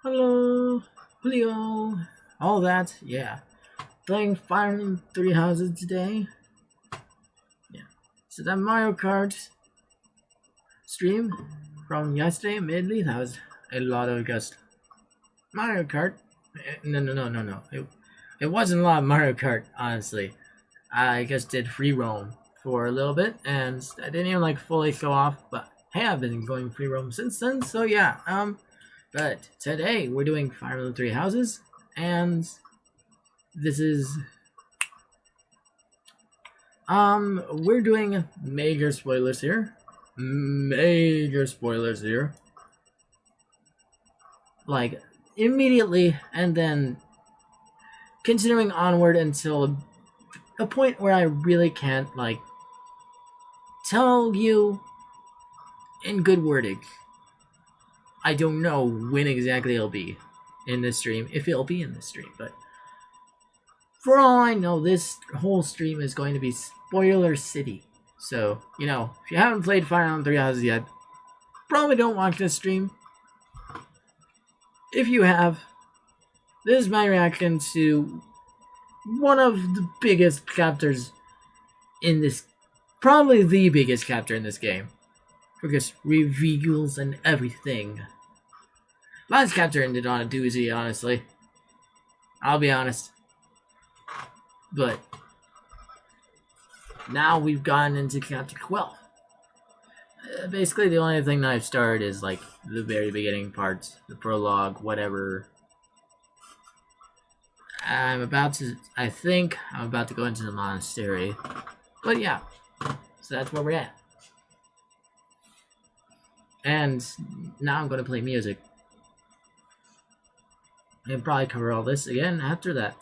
Hello, Julio. All that, yeah. Playing Fire in Three Houses today. Yeah. So that Mario Kart stream from yesterday, mainly, that was a lot of just Mario Kart. No. It wasn't a lot of Mario Kart, honestly. I just did free roam for a little bit, and I didn't even like fully go off. But hey, I've been going free roam since then, so yeah. But today we're doing Fire Emblem Three Houses, and this is we're doing major spoilers here. Major spoilers here. Like immediately, and then continuing onward until a point where I really can't like tell you in good wording. I don't know when exactly it'll be in this stream, if it'll be in this stream, but for all I know, this whole stream is going to be Spoiler City. So, if you haven't played Fire Emblem Three Houses yet, probably don't watch this stream. If you have, this is my reaction to one of the biggest chapters in this, probably the biggest chapter in this game. Because reveals and everything. Last chapter ended on a doozy, honestly. I'll be honest. But now we've gotten into chapter 12. Basically, the only thing that I've started is like the very beginning parts, the prologue, whatever. I think I'm about to go into the monastery. But yeah, so that's where we're at. And now I'm going to play music. And probably cover all this again after that.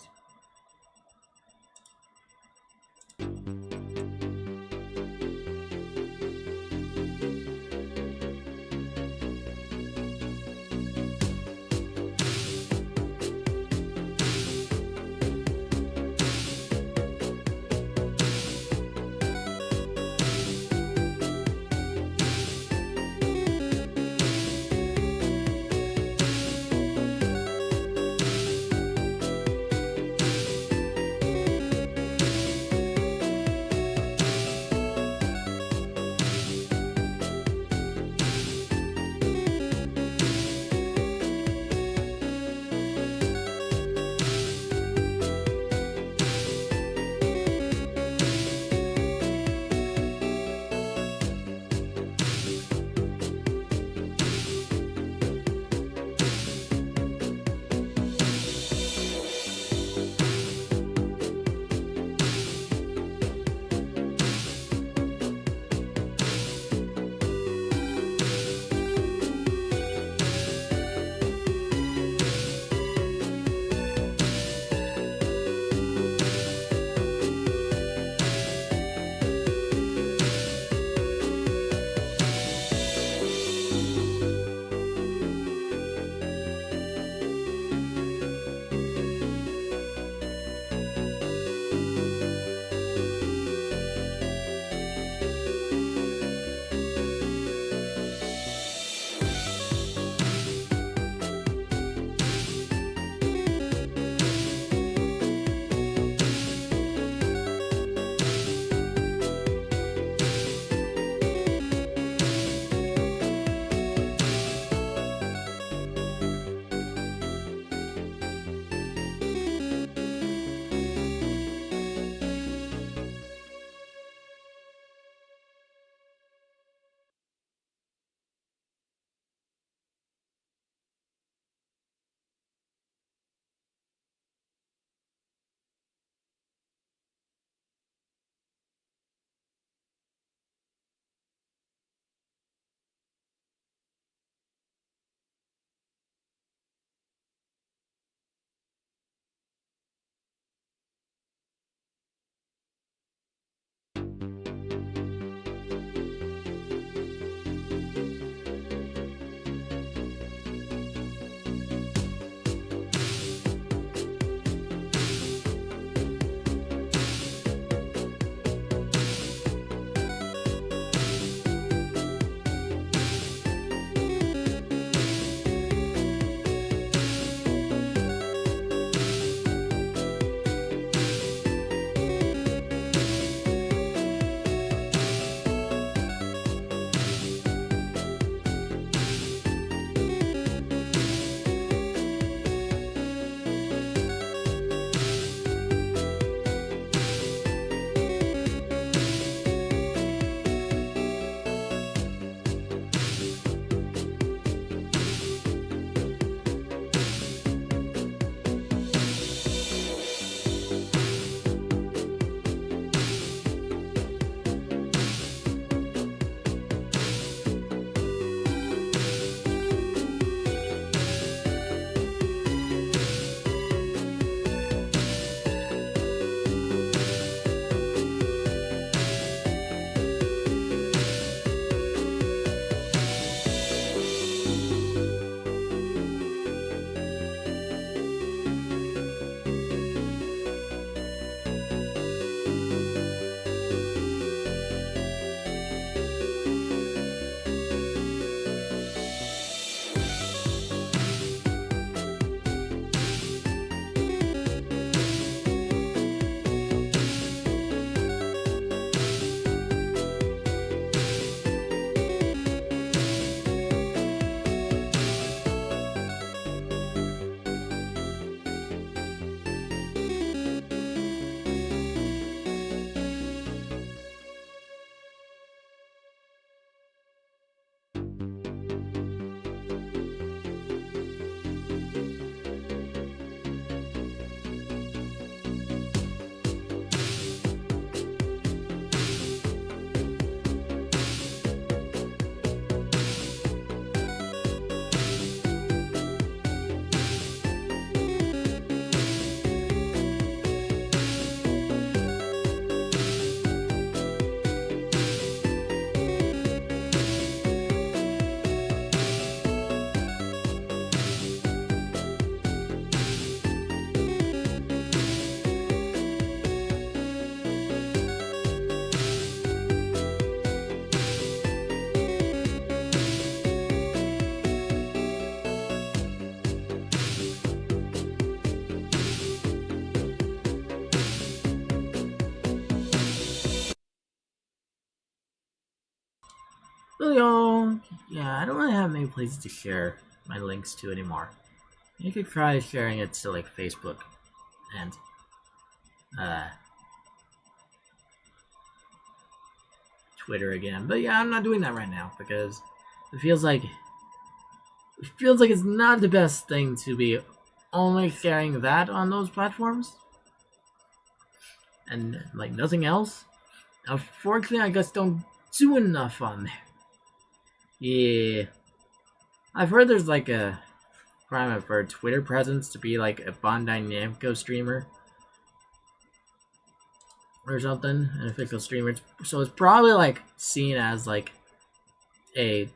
Julio! Yeah, I don't really have many places to share my links to anymore. You could try sharing it to like Facebook and uh, Twitter again. But yeah, I'm not doing that right now because it feels like it's not the best thing to be only sharing that on those platforms and like nothing else. Unfortunately, I just don't do enough on there. Yeah, I've heard there's like a requirement for a Twitter presence to be like a Bandai Namco streamer or something, an official streamer. So it's probably like seen as like a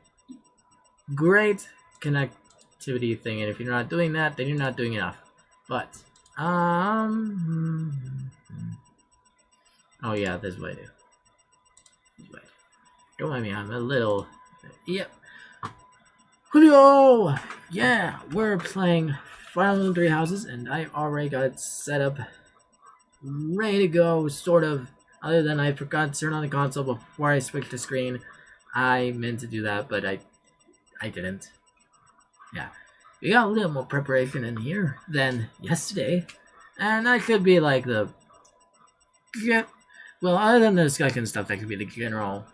great connectivity thing, and if you're not doing that, then you're not doing enough. But oh yeah, this way too. This way. Don't mind me, I'm a little. Yep. Julio! Yeah, we're playing Final Fantasy 3 Houses, and I already got it set up, ready to go, sort of. Other than I forgot to turn on the console before I switched the screen. I meant to do that, but I didn't. Yeah. We got a little more preparation in here than yesterday. And that could be like the... Well, other than the discussion stuff, that could be the general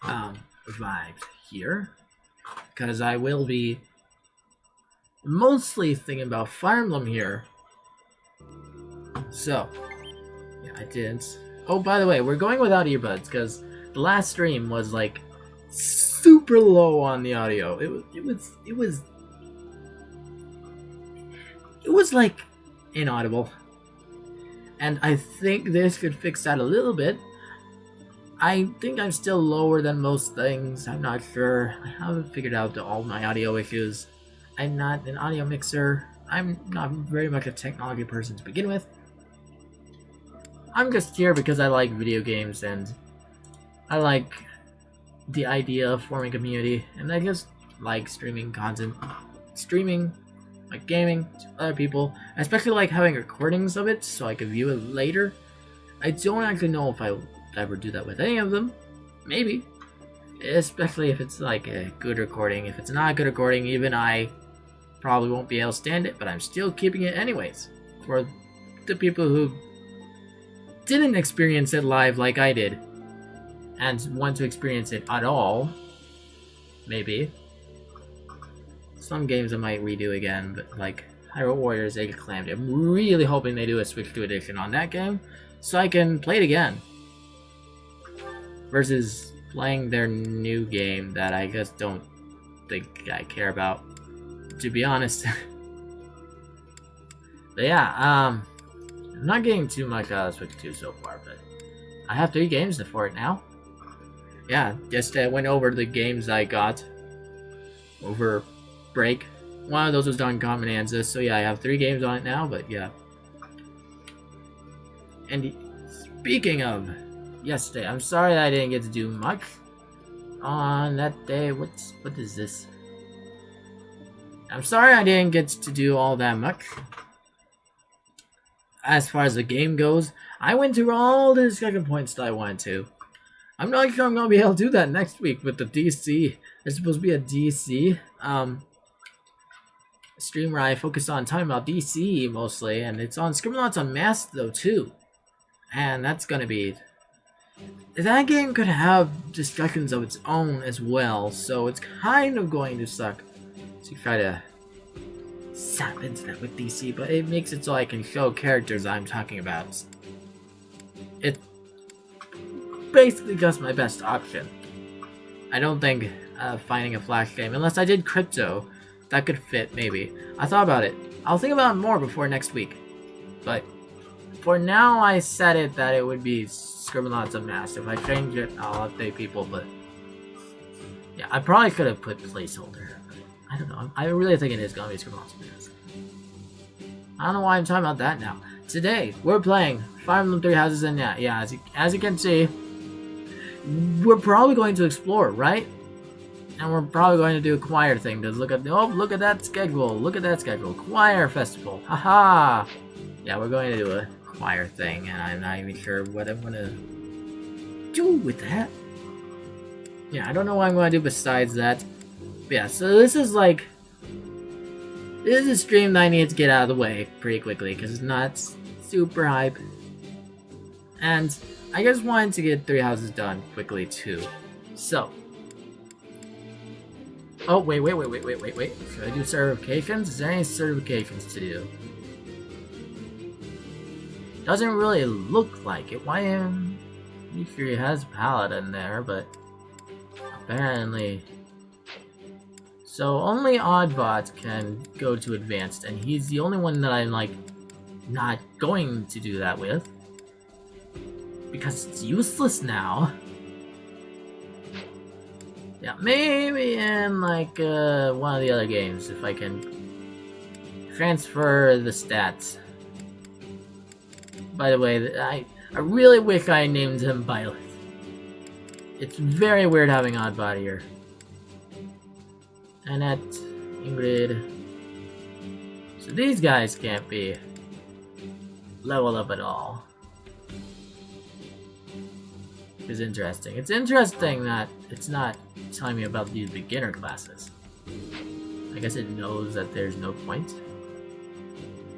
vibe here. Because I will be mostly thinking about Fire Emblem here. So, yeah, I didn't. Oh, by the way, we're going without earbuds because the last stream was like super low on the audio. It was like inaudible. And I think this could fix that a little bit. I think I'm still lower than most things. I'm not sure. I haven't figured out all my audio issues. I'm not an audio mixer. I'm not very much a technology person to begin with. I'm just here because I like video games and I like the idea of forming a community, and I just like streaming content. Streaming, like gaming to other people. I especially like having recordings of it so I can view it later. I don't actually know if I will ever do that with any of them. Maybe. Especially if it's like a good recording. If it's not a good recording, even I probably won't be able to stand it, but I'm still keeping it anyways. For the people who didn't experience it live like I did, and want to experience it at all, maybe. Some games I might redo again, but like Hyrule Warriors Age of Calamity, I'm really hoping they do a Switch 2 edition on that game, so I can play it again. Versus playing their new game that I just don't think I care about, to be honest. But yeah, I'm not getting too much out of Switch 2 so far, but I have 3 games for it now. Yeah, just went over the games I got over break. One of those was Don Bonanza, so yeah, I have 3 games on it now, but yeah. And speaking of yesterday, I'm sorry I didn't get to do much on that day. What is this? I'm sorry I didn't get to do all that much. As far as the game goes, I went through all the discussion points that I wanted to. I'm not sure I'm gonna be able to do that next week with the DC. There's supposed to be a DC stream where I focus on talking about DC mostly, and it's on Scribblenauts Unmasked though too, and that's gonna be that game could have discussions of its own as well, so it's kind of going to suck to try to sap into that with DC, but it makes it so I can show characters I'm talking about. It's basically just my best option. I don't think finding a Flash game, unless I did Crypto, that could fit, maybe. I thought about it. I'll think about it more before next week. But for now, I said it that it would be Scribblenauts Unmasked. If I change it, I'll update people, but yeah, I probably could have put placeholder. I don't know. I really think it is going to be Scribblenauts Unmasked. I don't know why I'm talking about that now. Today, we're playing Fire Emblem Three Houses, and yeah, as you can see, we're probably going to explore, right? And we're probably going to do a choir thing to look at that schedule. Look at that schedule. Choir festival. Haha. Yeah, we're going to do a choir thing, and I'm not even sure what I'm gonna do with that. Yeah, I don't know what I'm gonna do besides that. But yeah, so this is a stream that I need to get out of the way pretty quickly because it's not super hype. And I just wanted to get Three Houses done quickly too. So. Oh, wait. Should I do certifications? Is there any certifications to do? Doesn't really look like it. Why am he sure he has Paladin there, but apparently. So only Oddbot can go to Advanced, and he's the only one that I'm not going to do that with. Because it's useless now. Yeah, maybe in one of the other games if I can transfer the stats. By the way, I really wish I named him Violet. It's very weird having Oddbot here. Annette, Ingrid. So these guys can't be leveled up at all. It's interesting. It's interesting that it's not telling me about these beginner classes. I guess it knows that there's no point.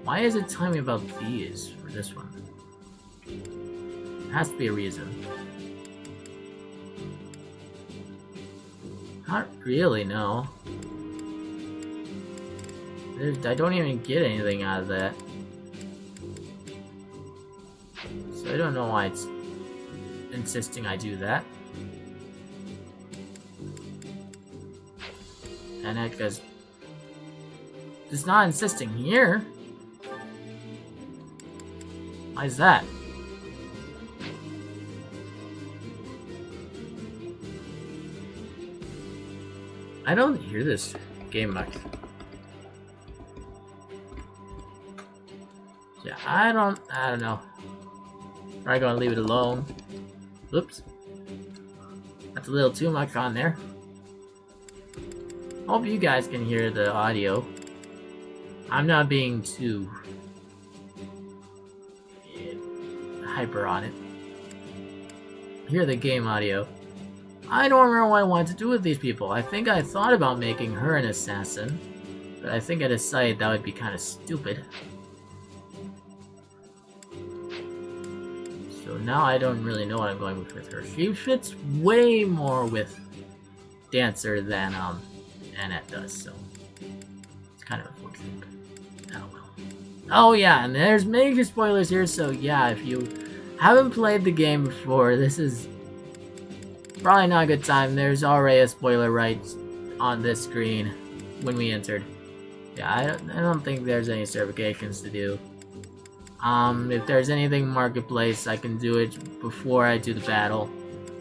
Why is it telling me about these for this one? There has to be a reason. Not really, no. I don't even get anything out of that. So I don't know why it's insisting I do that. And that goes. It's not insisting here. Why is that? I don't hear this game much. Yeah, I don't know. Probably gonna leave it alone. Oops. That's a little too much on there. Hope you guys can hear the audio. I'm not being too hyper on it. Hear the game audio. I don't remember what I wanted to do with these people. I think I thought about making her an assassin, but I think I decided that would be kind of stupid. So now I don't really know what I'm going with her. She fits way more with Dancer than Annette does, so it's kind of unfortunate. Oh well. Oh yeah, and there's major spoilers here, so yeah, if you haven't played the game before, this is probably not a good time. There's already a spoiler right on this screen when we entered. Yeah, I don't think there's any certifications to do. If there's anything marketplace, I can do it before I do the battle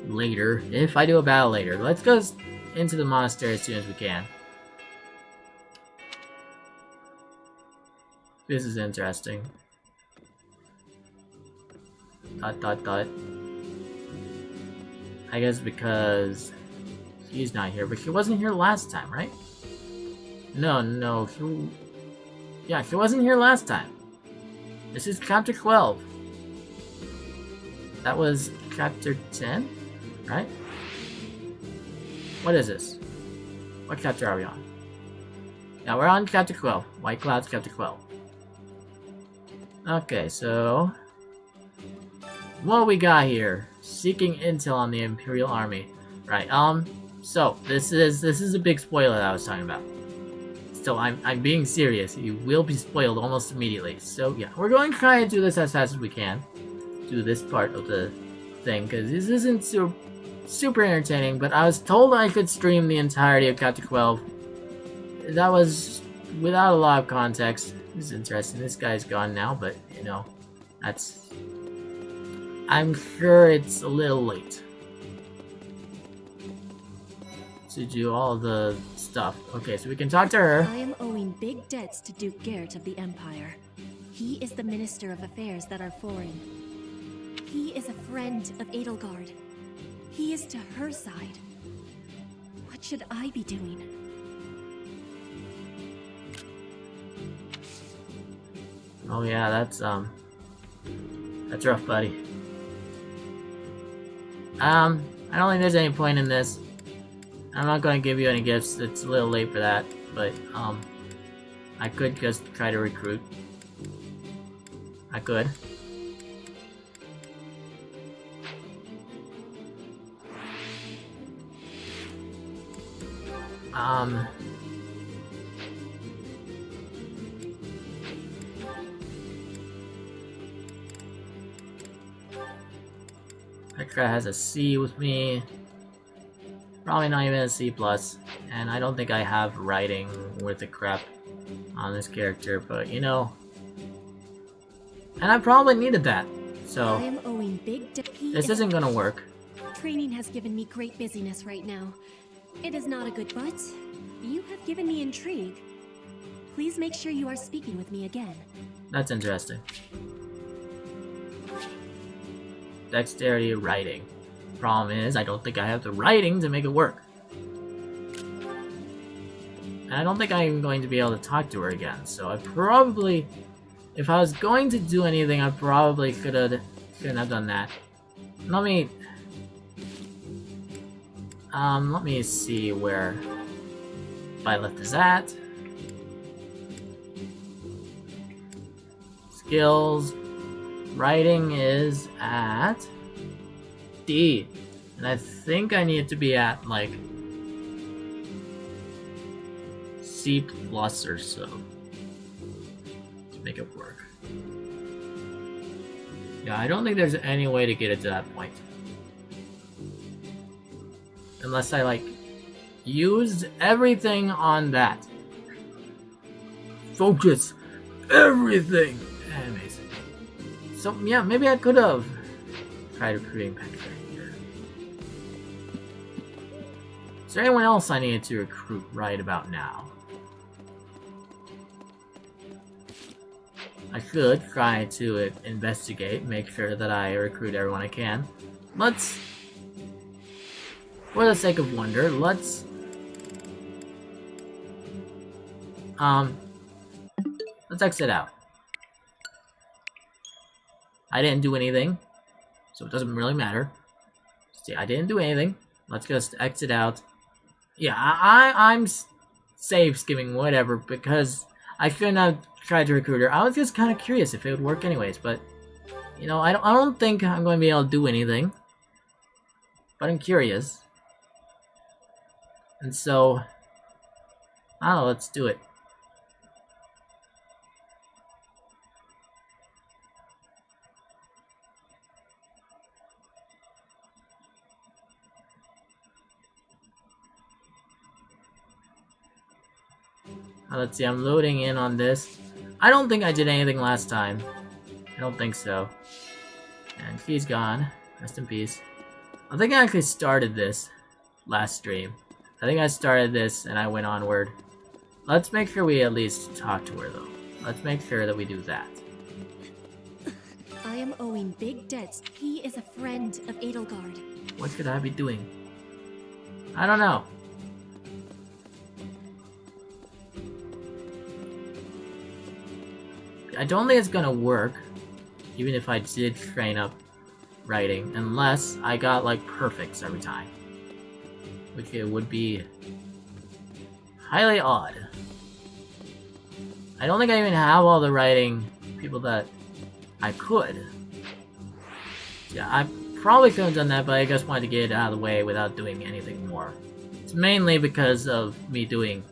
later. If I do a battle later. Let's go into the monastery as soon as we can. This is interesting. Dot. I guess because she's not here, but she wasn't here last time, right? No. She wasn't here last time. This is chapter 12. That was chapter 10, right? What is this? What chapter are we on? Yeah, we're on chapter 12. White Clouds, chapter 12. Okay, so what we got here? Seeking intel on the Imperial Army. Right, so this is a big spoiler that I was talking about. So I'm being serious. You will be spoiled almost immediately. So yeah, we're going to try and do this as fast as we can. Do this part of the thing, because this isn't super entertaining, but I was told I could stream the entirety of Chapter 12. That was without a lot of context. This is interesting. This guy's gone now, but, you know, that's... I'm sure it's a little late to do all the stuff. Okay, so we can talk to her. I am owing big debts to Duke Garrett of the Empire. He is the Minister of Affairs that are foreign. He is a friend of Edelgard. He is to her side. What should I be doing? Oh yeah, that's rough, buddy. I don't think there's any point in this. I'm not going to give you any gifts. It's a little late for that, but I could just try to recruit. I could. Petra has a C with me. Probably not even a C+, and I don't think I have writing worth a crap on this character, but you know, and I probably needed that, so I am owing big this isn't gonna work. Training has given me great busyness right now. It is not a good but you have given me intrigue. Please make sure you are speaking with me again. That's interesting. Dexterity writing. Problem is, I don't think I have the writing to make it work. And I don't think I'm going to be able to talk to her again, so I probably... If I was going to do anything, I probably shouldn't have done that. Let me see where my left is at. Skills. Writing is at D. And I think I need to be at, like, C+ or so to make it work. Yeah, I don't think there's any way to get it to that point. Unless I, like, used everything on that. Focus everything! Anyways. So, yeah, maybe I could have tried recruiting Petra here. Is there anyone else I needed to recruit right about now? I should try to investigate, make sure that I recruit everyone I can. Let's, for the sake of wonder, let's exit out. I didn't do anything, so it doesn't really matter. See, I didn't do anything. Let's just exit out. Yeah, I'm safe skimming whatever, because I shouldn't have tried to recruit her. I was just kind of curious if it would work anyways, but you know, I don't think I'm going to be able to do anything. But I'm curious. And so, I don't know, let's do it. Let's see, I'm loading in on this. I don't think I did anything last time. I don't think so. And he's gone. Rest in peace. I think I actually started this last stream. I think I started this and I went onward. Let's make sure we at least talk to her, though. Let's make sure that we do that. I am owing big debts. He is a friend of Edelgard. What could I be doing? I don't know. I don't think it's gonna work, even if I did train up writing, unless I got, like, perfects every time. Which it would be highly odd. I don't think I even have all the writing people that I could. Yeah, I'm probably could have done that, but I just wanted to get it out of the way without doing anything more. It's mainly because of me doing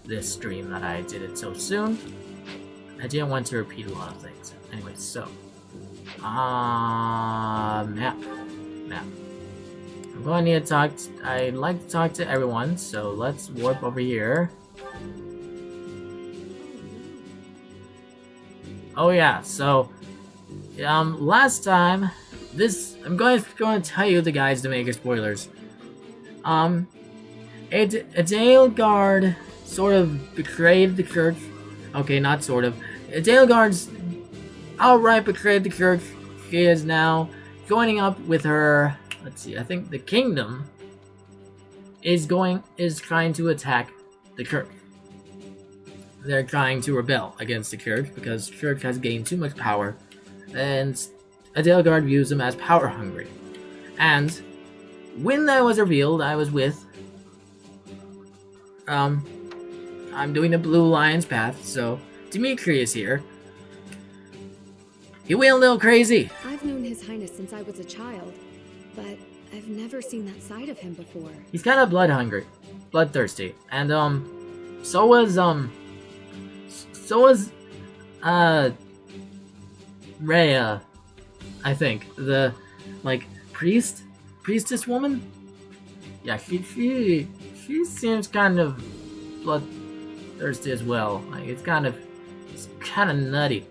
this stream that I did it so soon. I didn't want to repeat a lot of things. Anyway, so map. I'm going to need to talk. I'd like to talk to everyone, so let's warp over here. Oh yeah, so last time, I'm going to tell you the guys to make spoilers. A Dale Guard sort of betrayed the church. Okay, not sort of. A Dale Guard's outright betrayed the church. She is now joining up with her. Let's see. I think the kingdom is trying to attack the church. They're trying to rebel against the church because the church has gained too much power, and Adele Guard views them as power hungry. And when that was revealed, I was with I'm doing the Blue Lion's path, so Dimitri is here. He went a little crazy. I've known His Highness since I was a child, but I've never seen that side of him before. He's kind of bloodthirsty, and so was Rhea, I think, the priestess woman. Yeah, she seems kind of bloodthirsty as well. Like it's kind of nutty.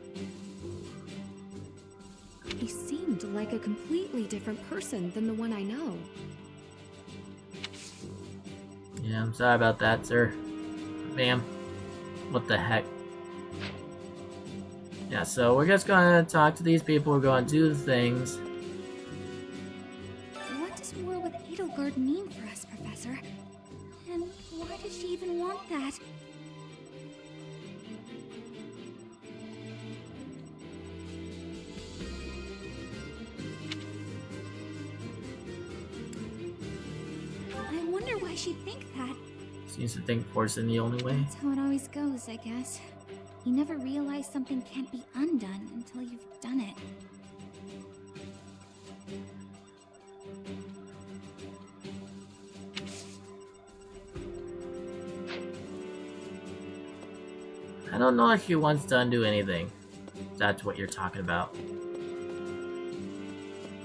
He seemed like a completely different person than the one I know. Yeah, I'm sorry about that, sir. Ma'am. What the heck? Yeah, so we're just gonna talk to these people, we're gonna do the things. What does war with Edelgard mean for us, Professor? And why does she even want that? I wonder why she'd think that. Seems to think force in the only way. That's how it always goes, I guess. You never realize something can't be undone until you've done it. I don't know if she wants to undo anything. That's what you're talking about.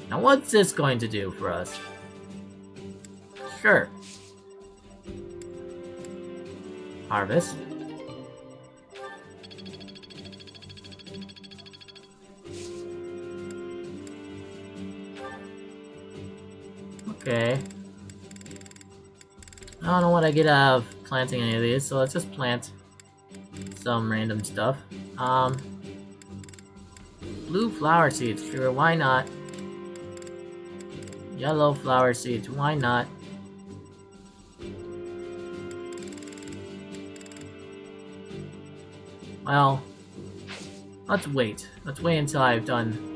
Now what's this going to do for us? Sure. Harvest. Okay. I don't know what I get out of planting any of these, so let's just plant some random stuff. Blue flower seeds, sure, why not? Yellow flower seeds, why not? Well, let's wait. Let's wait until I've done.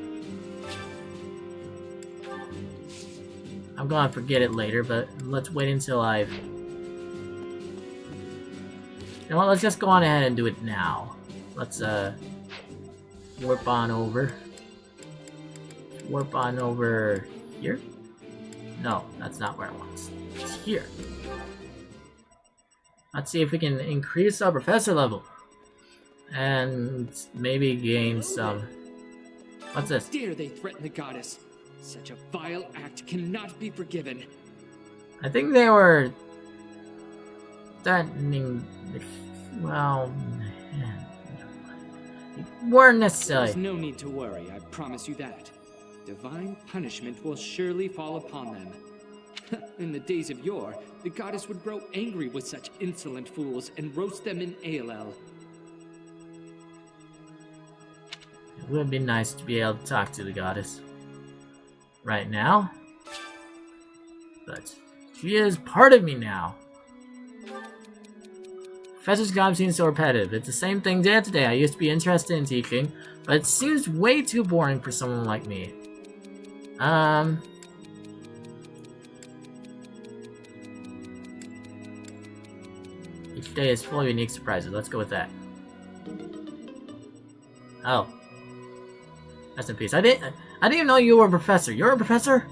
I'm gonna forget it later, but let's wait until I've... You know what, let's just go on ahead and do it now. Let's, warp on over. Warp on over here? No, that's not where I want it. It's here. Let's see if we can increase our professor level. And maybe gain some... What's this? Dare they threaten the goddess? Such a vile act cannot be forgiven. I think they were threatening. Well, weren't necessarily. There's no need to worry, I promise you that. Divine punishment will surely fall upon them. In the days of yore, the goddess would grow angry with such insolent fools and roast them in ALL. It would be nice to be able to talk to the goddess right now, but she is part of me now. Professor's job seems so repetitive. It's the same thing day after day. I used to be interested in teaching, but it seems way too boring for someone like me. Each day is full of unique surprises. Let's go with that. Oh. Rest in peace. I didn't even know you were a professor. You're a professor?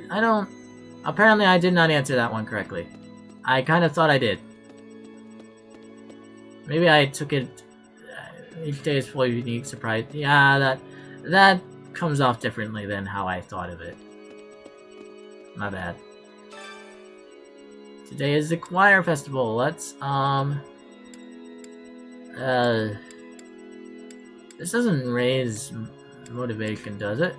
I don't... Apparently I did not answer that one correctly. I kind of thought I did. Maybe I took it... each day is full of unique surprise. Yeah, that comes off differently than how I thought of it. My bad. Today is the choir festival. Let's, this doesn't raise motivation, does it?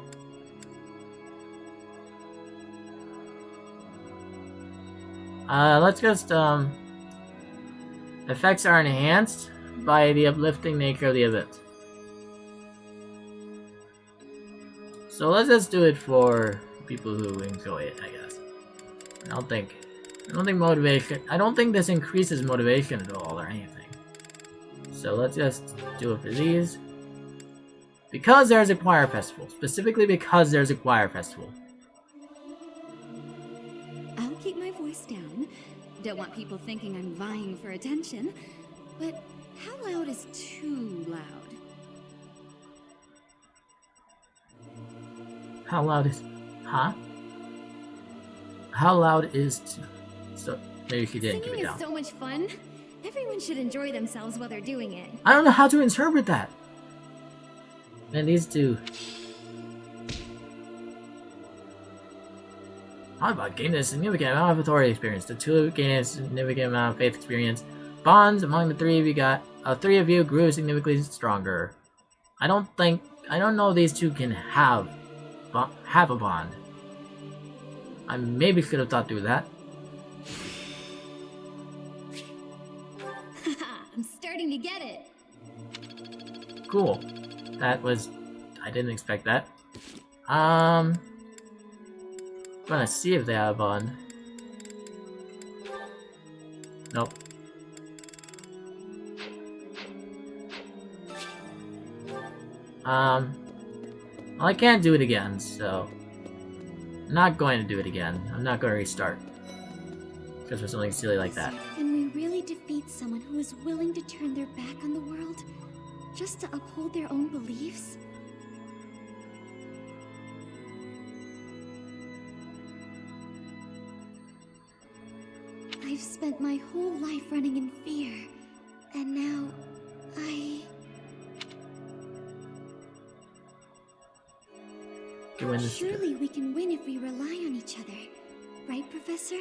Let's just, effects are enhanced by the uplifting nature of the event. So let's just do it for people who enjoy it, I guess. I don't think motivation, I don't think this increases motivation at all or anything. So let's just do it for these. Because there's a choir festival. Specifically because there's a choir festival. I'll keep my voice down. Don't want people thinking I'm vying for attention. But how loud is too loud? How loud is... Huh? How loud is... So, maybe she didn't keep it Singing down. is so much fun. Everyone should enjoy themselves while they're doing it. I don't know how to interpret that. Man, these two... How about gaining a significant amount of authority experience? The two gain a significant amount of faith experience. Bonds among the three of you got... three of you grew significantly stronger. I don't know if these two can have a bond. I maybe should have thought through that. I'm starting to get it. Cool. That was... I didn't expect that. I'm gonna see if they have a bond. Nope. Well, I can't do it again, so... I'm not going to do it again. I'm not going to restart. Because for something silly like that. Can we really defeat someone who is willing to turn their back on the world just to uphold their own beliefs? I've spent my whole life running in fear, and now Surely we can win if we rely on each other, right, Professor?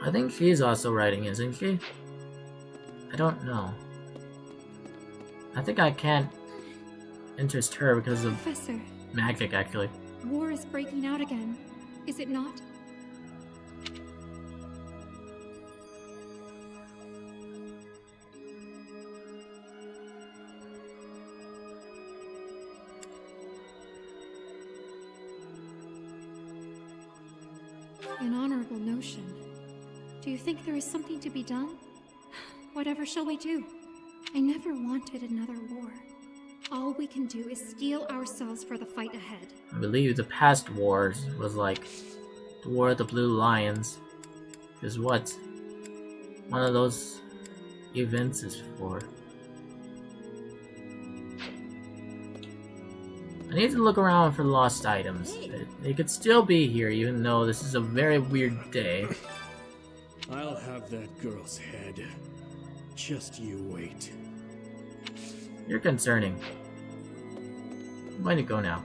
I think she's also writing, isn't she? I don't know. I think I can't interest her because of Professor, magic, actually. war is breaking out again, is it not? An honorable notion. Do you think there is something to be done? Whatever shall we do? I never wanted another war. All we can do is steel ourselves for the fight ahead. I believe the past wars was like the War of the Blue Lions. Is what one of those events is for. I need to look around for lost items. They could still be here even though this is a very weird day. I'll have that girl's head. Just you wait. You're concerning. I'm going to go now.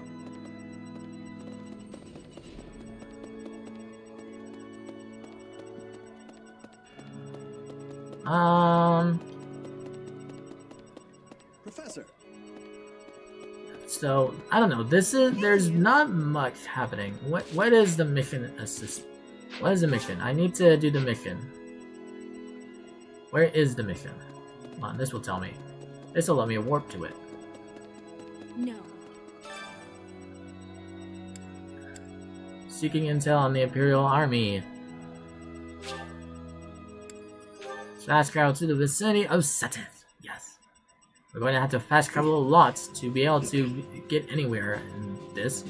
Professor. So I don't know. There's not much happening. What is the mission assist? What is the mission? I need to do the mission. Where is the mission? Come on, this will tell me. This will let me warp to it. No. Seeking intel on the Imperial Army. Fast travel to the vicinity of Seteth. Yes. We're going to have to fast travel a lot to be able to get anywhere in this.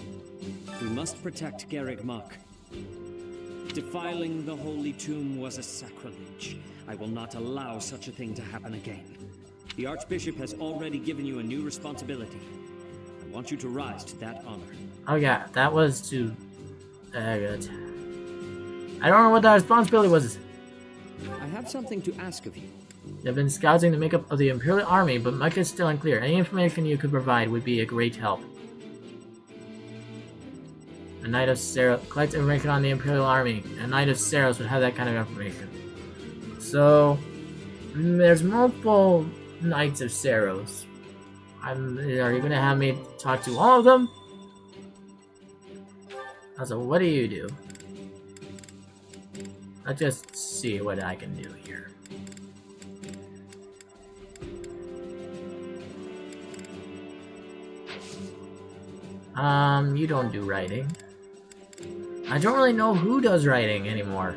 We must protect Garreg Mach. Defiling the Holy Tomb was a sacrilege. I will not allow such a thing to happen again. The Archbishop has already given you a new responsibility. I want you to rise to that honor. Oh yeah, that was too good. I don't know what that responsibility was. I have something to ask of you. They've been scouting the makeup of the Imperial Army, but much is still unclear. Any information you could provide would be a great help. A Knight of Saros. Collect information on the Imperial Army. A Knight of Saros would have that kind of information. So, there's multiple Knights of Saros. Are you going to have me talk to all of them? Also, what do you do? Let's just see what I can do here. You don't do writing. I don't really know who does writing anymore.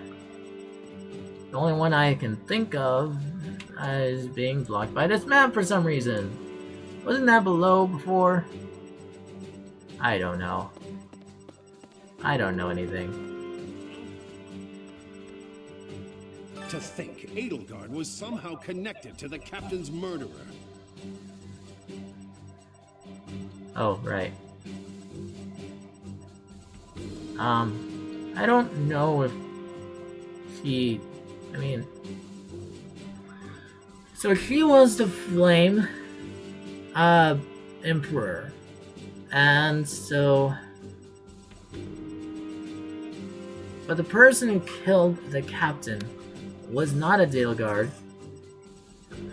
The only one I can think of is being blocked by this map for some reason. Wasn't that below before? I don't know. I don't know anything. To think Edelgard was somehow connected to the captain's murderer. Oh, right. I don't know if he... I mean... So he was the Flame Emperor. And so... But the person who killed the captain was not a Edelgard.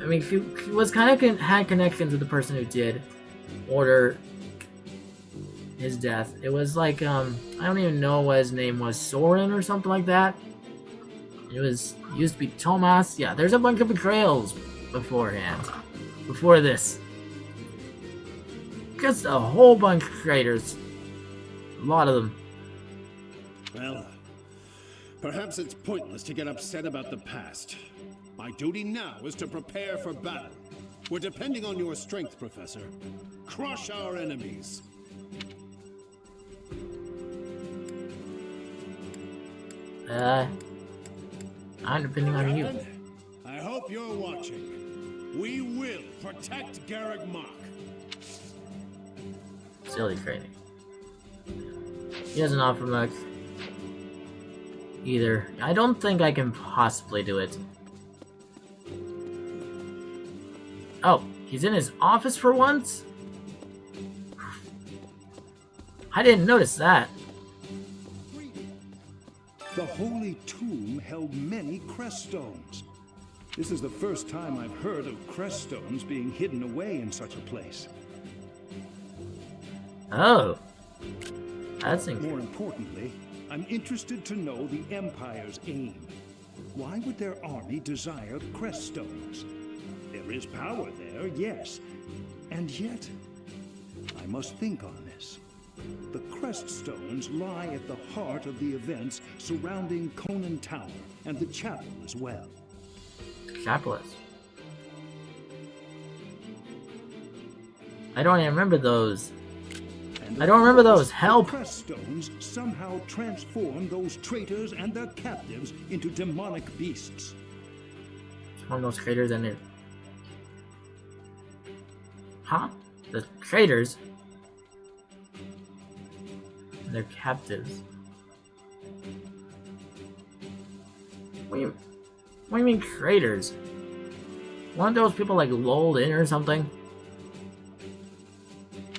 I mean, he was kind of had connections with the person who did order his death. It was like, I don't even know what his name was, Soren or something like that. It was, used to be Thomas. Yeah, there's a bunch of betrayals beforehand. Before this. Just a whole bunch of traitors. A lot of them. Well, perhaps it's pointless to get upset about the past. My duty now is to prepare for battle. We're depending on your strength, Professor. Crush our enemies. I'm depending on you. I hope you're watching. We will protect Garrick Mach. Silly training. He doesn't offer much. Either. I don't think I can possibly do it. Oh, he's in his office for once? I didn't notice that. The Holy Tomb held many crest stones. This is the first time I've heard of crest stones being hidden away in such a place. Oh. That's incredible. More importantly, I'm interested to know the Empire's aim. Why would their army desire crest stones? There is power there, yes. And yet, I must think on this. The crest stones lie at the heart of the events surrounding Conan Tower and the chapel as well. Chapel is. I don't even remember those. I don't remember those. Help! The crest stones somehow transform those traitors and their captives into demonic beasts. One of those traitors in there. Huh? The traitors? They're captives. What do you mean traitors? Weren't those people like lulled in or something?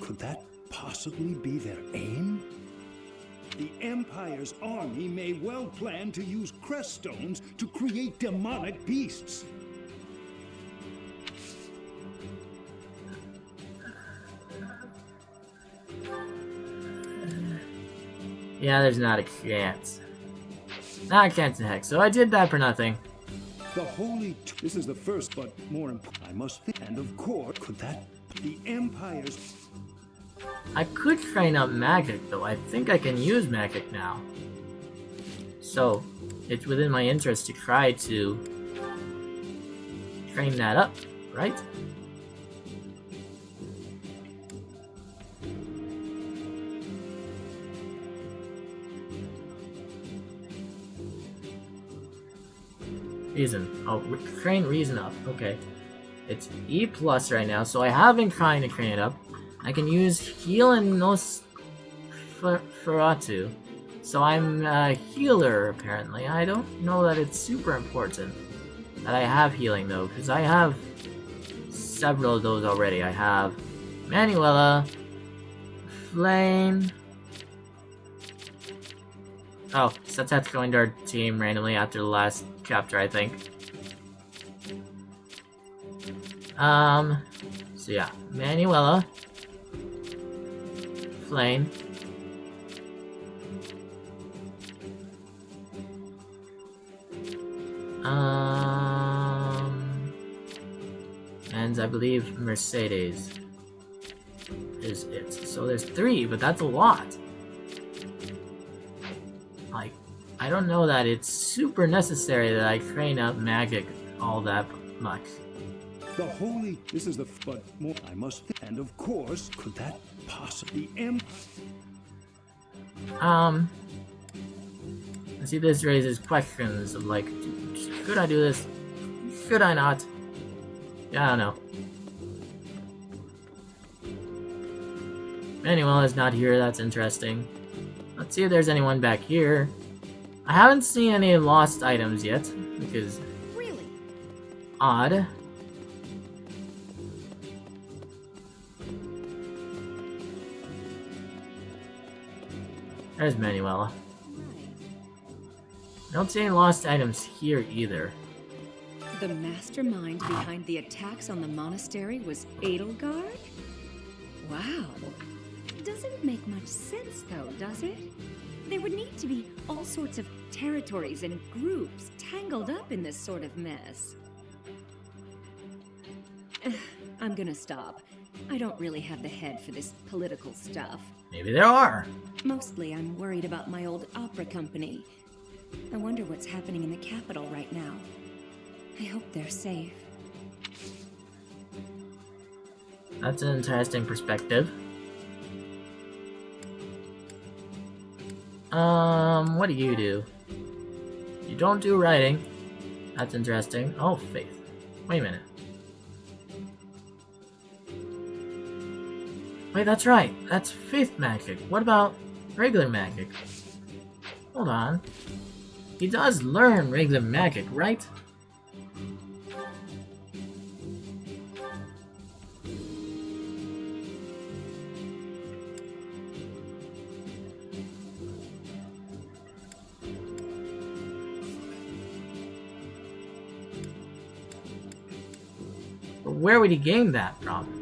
Could that possibly be their aim? The Empire's army may well plan to use crest stones to create demonic beasts. Yeah, there's not a chance. Not a chance in heck. So I did that for nothing. The Holy... This is the first, but more important. I must think. And of course, could that... The Empire's... I could train up magic, though. I think I can use magic now. So, it's within my interest to try to train that up, right? Reason. Oh, train reason up. Okay. It's E plus right now, so I have been trying to train it up. I can use heal and Nosferatu. So I'm a healer, apparently. I don't know that it's super important that I have healing, though, because I have several of those already. I have Manuela, Flame. Oh, Satet joined our team randomly after the last chapter, I think. So yeah, Manuela, Flame, and I believe Mercedes is it. So there's 3, but that's a lot. Like, I don't know that it's super necessary that I train up magic all that much. The holy, this is the, but more, I must, and of course, could that possibly See, this raises questions of like, should I do this? Should I not? Yeah, I don't know. Manuel is not here, that's interesting. Let's see if there's anyone back here. I haven't seen any lost items yet, which is Really? odd. There's Manuela. I don't see any lost items here either. The mastermind behind the attacks on the monastery was Edelgard? Wow. Doesn't make much sense though, does it? There would need to be all sorts of territories and groups tangled up in this sort of mess. I'm gonna stop. I don't really have the head for this political stuff. Maybe there are. Mostly I'm worried about my old opera company. I wonder what's happening in the capital right now. I hope they're safe. That's an interesting perspective. What do? You don't do writing. That's interesting. Oh, faith. Wait a minute. Wait, that's right. That's faith magic. What about regular magic? Hold on. He does learn regular magic, right? But where would he gain that from?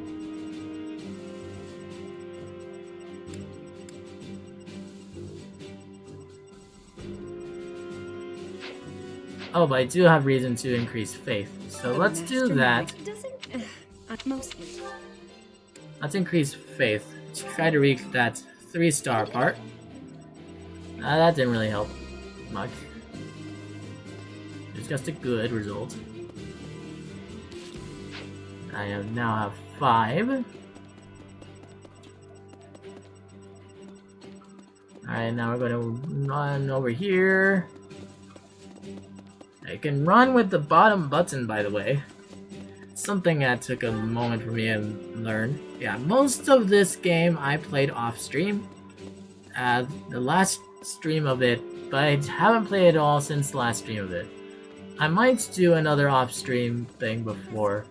Oh, but I do have reason to increase faith. So let's do that. Mostly. Let's increase faith. Let's try to reach that 3-star part. That didn't really help much. It's just a good result. Now have 5. Alright, now we're going to run over here. I can run with the bottom button, by the way. It's something that took a moment for me to learn. Yeah, most of this game I played off stream. The last stream of it, but I haven't played it all since the last stream of it. I might do another off stream thing before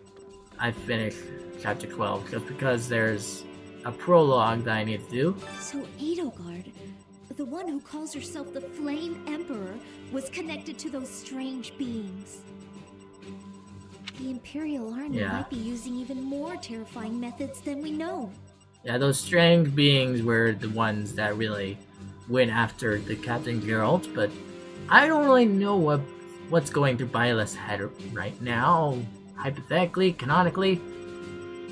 I finish chapter 12, just because there's a prologue that I need to do. So Edelgard, the one who calls herself the Flame Emperor, was connected to those strange beings. The Imperial Army might be using even more terrifying methods than we know. Yeah, those strange beings were the ones that really went after the Captain Geralt, but I don't really know what's going through Byleth's head right now, hypothetically, canonically,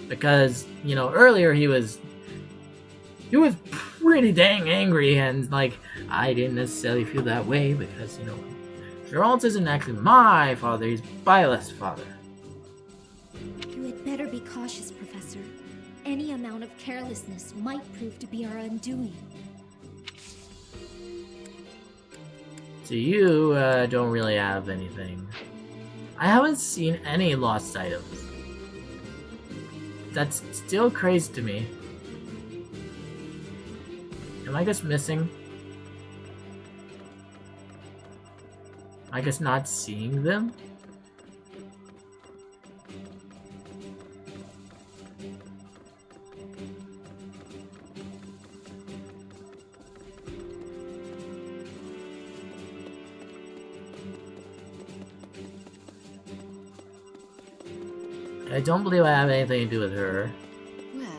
because, you know, earlier he was pretty dang angry, and like, I didn't necessarily feel that way because, you know, Geralt isn't actually my father, he's Byleth's father. You had better be cautious, Professor. Any amount of carelessness might prove to be our undoing. So you don't really have anything. I haven't seen any lost items. That's still crazy to me. Am I just missing? I guess not seeing them? I don't believe I have anything to do with her. Well,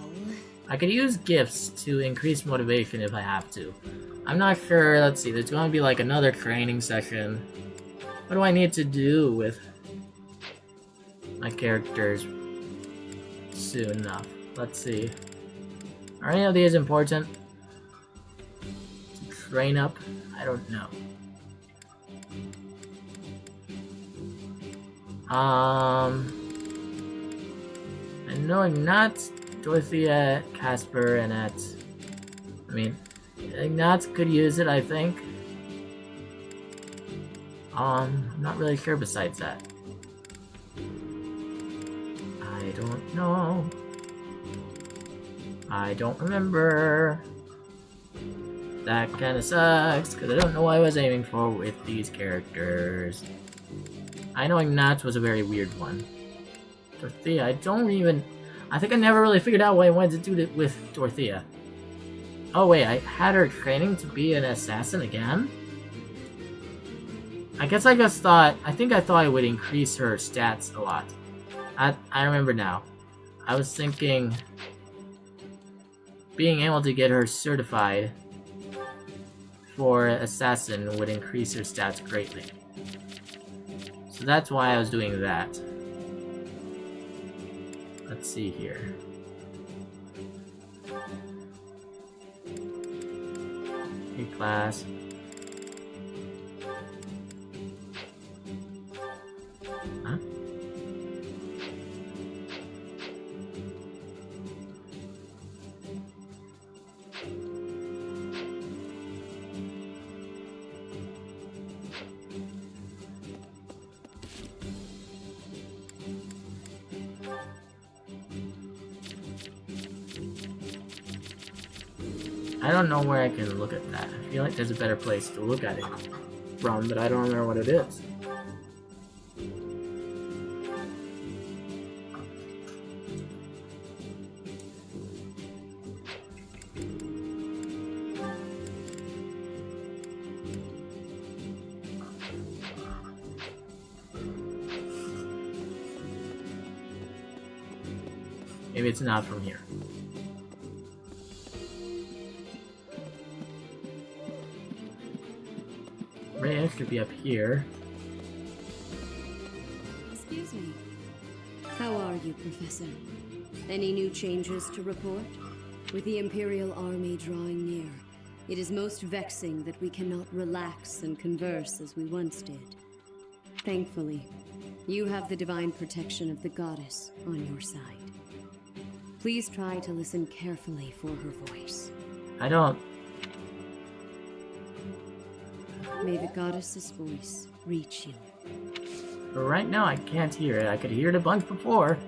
I could use gifts to increase motivation if I have to. I'm not sure. Let's see, there's going to be like another training session. What do I need to do with my characters soon enough? Let's see. Are any of these important to train up? I don't know. I know Ignatz, Dorothea, Casper, and Annette. I mean, Ignatz could use it, I think. I'm not really sure besides that. I don't know. I don't remember. That kinda sucks, because I don't know what I was aiming for with these characters. I know Ignatz was a very weird one. Dorothea, I think I never really figured out what I wanted to do with Dorothea. Oh wait, I had her training to be an assassin again? I guess I thought I would increase her stats a lot. I remember now. I was thinking being able to get her certified for assassin would increase her stats greatly. So that's why I was doing that. Let's see here. New class. Huh? I don't know where I can look at that. I feel like there's a better place to look at it from, but I don't remember what it is. Maybe it's not from here. Rhea could be up here. Excuse me. How are you, Professor? Any new changes to report? With the Imperial Army drawing near, it is most vexing that we cannot relax and converse as we once did. Thankfully, you have the divine protection of the goddess on your side. Please try to listen carefully for her voice. I don't. May the goddess's voice reach you. But right now I can't hear it. I could hear it a bunch before.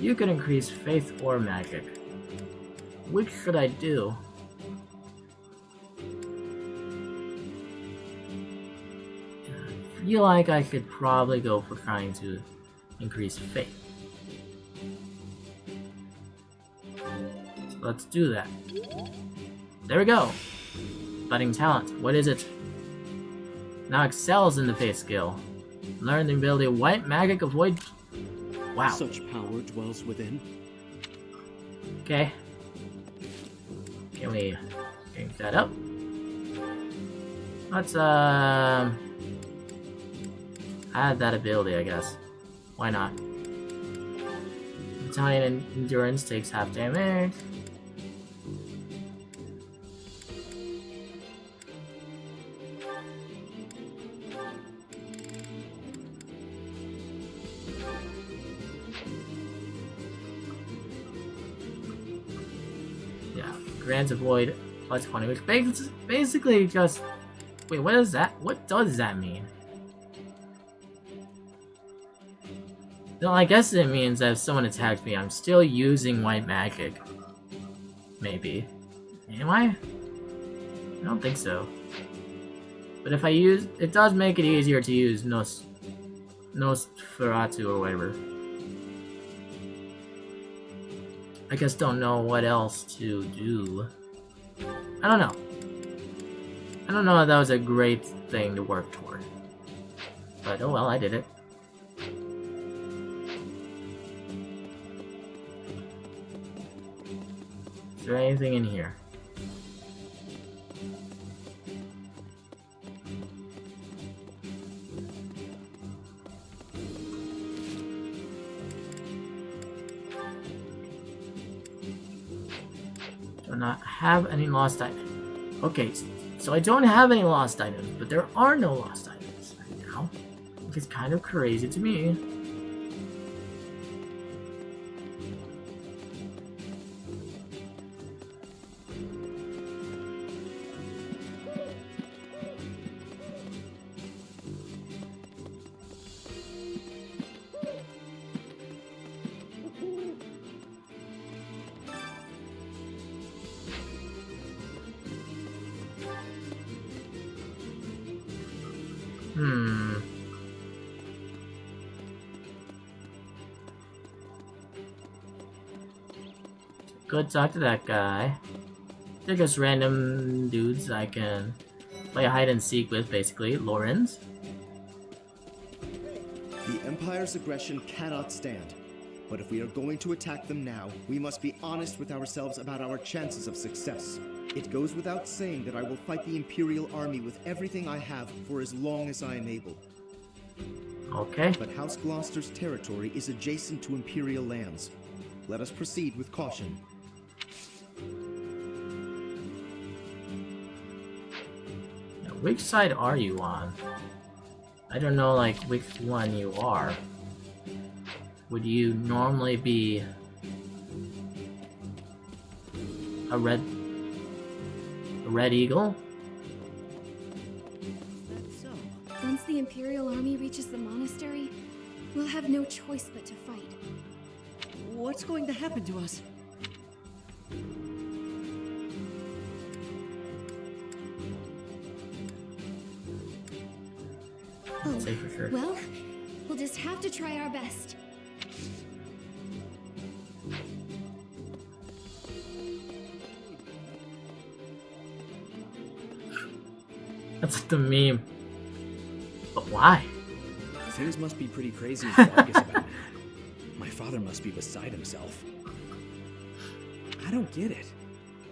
You can increase faith or magic. Which should I do? I feel like I should probably go for trying to increase faith. So let's do that. There we go. Budding talent. What is it? Now excels in the faith skill. Learn the ability white magic avoid. Wow. Such power dwells within. Okay. Can we change that up? Let's add that ability, I guess. Why not? Italian endurance takes half damage. Yeah, grants avoid plus 20, which basically just... Wait, what is that? What does that mean? No, I guess it means that if someone attacks me, I'm still using white magic. Maybe. Am I? I don't think so. But if I use... It does make it easier to use Nosferatu or whatever. I just don't know what else to do. I don't know. I don't know if that was a great thing to work toward. But oh well, I did it. Is there anything in here? Do not have any lost items. Okay, so I don't have any lost items, but there are no lost items right now. It's kind of crazy to me. Go talk to that guy. They're just random dudes I can play hide and seek with, basically. Lorenz. The Empire's aggression cannot stand. But if we are going to attack them now, we must be honest with ourselves about our chances of success. It goes without saying that I will fight the Imperial Army with everything I have for as long as I am able. Okay. But House Gloucester's territory is adjacent to Imperial lands. Let us proceed with caution. Now, which side are you on? I don't know, like, which one you are. Would you normally be a red eagle? Once the Imperial army reaches the monastery, we'll have no choice but to fight. What's going to happen to us? Oh, Say for sure. well, we'll just have to try our best. That's like the meme. But why? Things must be pretty crazy in August about now. My father must be beside himself. I don't get it.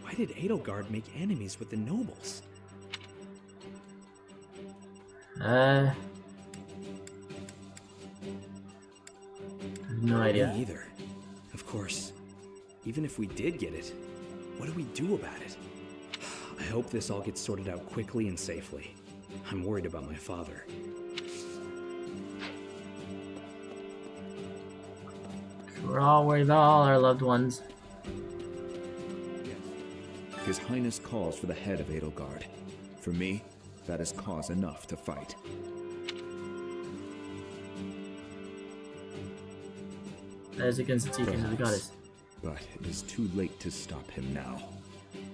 Why did Edelgard make enemies with the nobles? I have no idea. Me either. Of course, even if we did get it, what do we do about it? I hope this all gets sorted out quickly and safely. I'm worried about my father. We're all worried about all our loved ones. His Highness calls for the head of Edelgard. For me, that is cause enough to fight. That is against the teachings of the goddess. But it is too late to stop him now.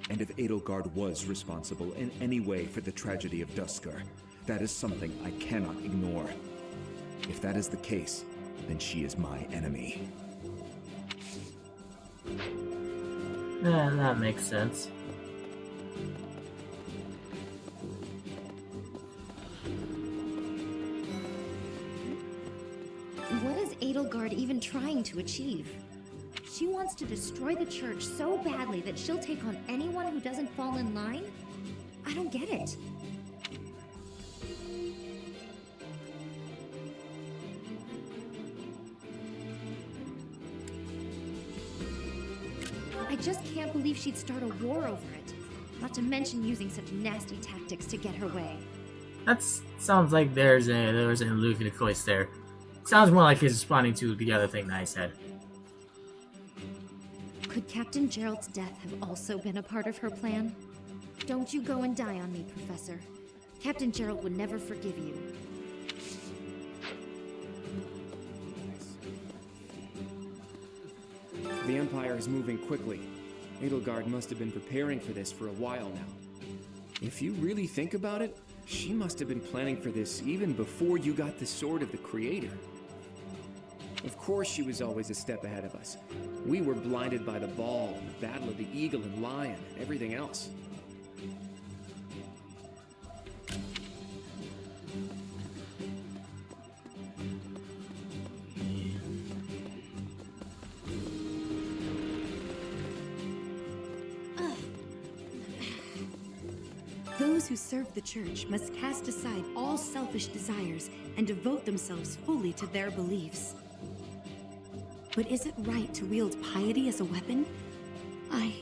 And if Edelgard was responsible in any way for the tragedy of Duscur, that is something I cannot ignore. If that is the case, then she is my enemy. Yeah, that makes sense. What is Edelgard even trying to achieve? She wants to destroy the church so badly that she'll take on anyone who doesn't fall in line? I don't get it. I just can't believe she'd start a war over it. Not to mention using such nasty tactics to get her way. That sounds like there's an illusion of choice there. Sounds more like he's responding to the other thing that I said. Could Captain Gerald's death have also been a part of her plan? Don't you go and die on me, Professor. Captain Gerald would never forgive you. The Empire is moving quickly. Edelgard must have been preparing for this for a while now. If you really think about it, she must have been planning for this even before you got the Sword of the Creator. Of course she was always a step ahead of us. We were blinded by the ball, and the battle of the eagle and lion, and everything else. Those who serve the Church must cast aside all selfish desires and devote themselves fully to their beliefs. But is it right to wield piety as a weapon? I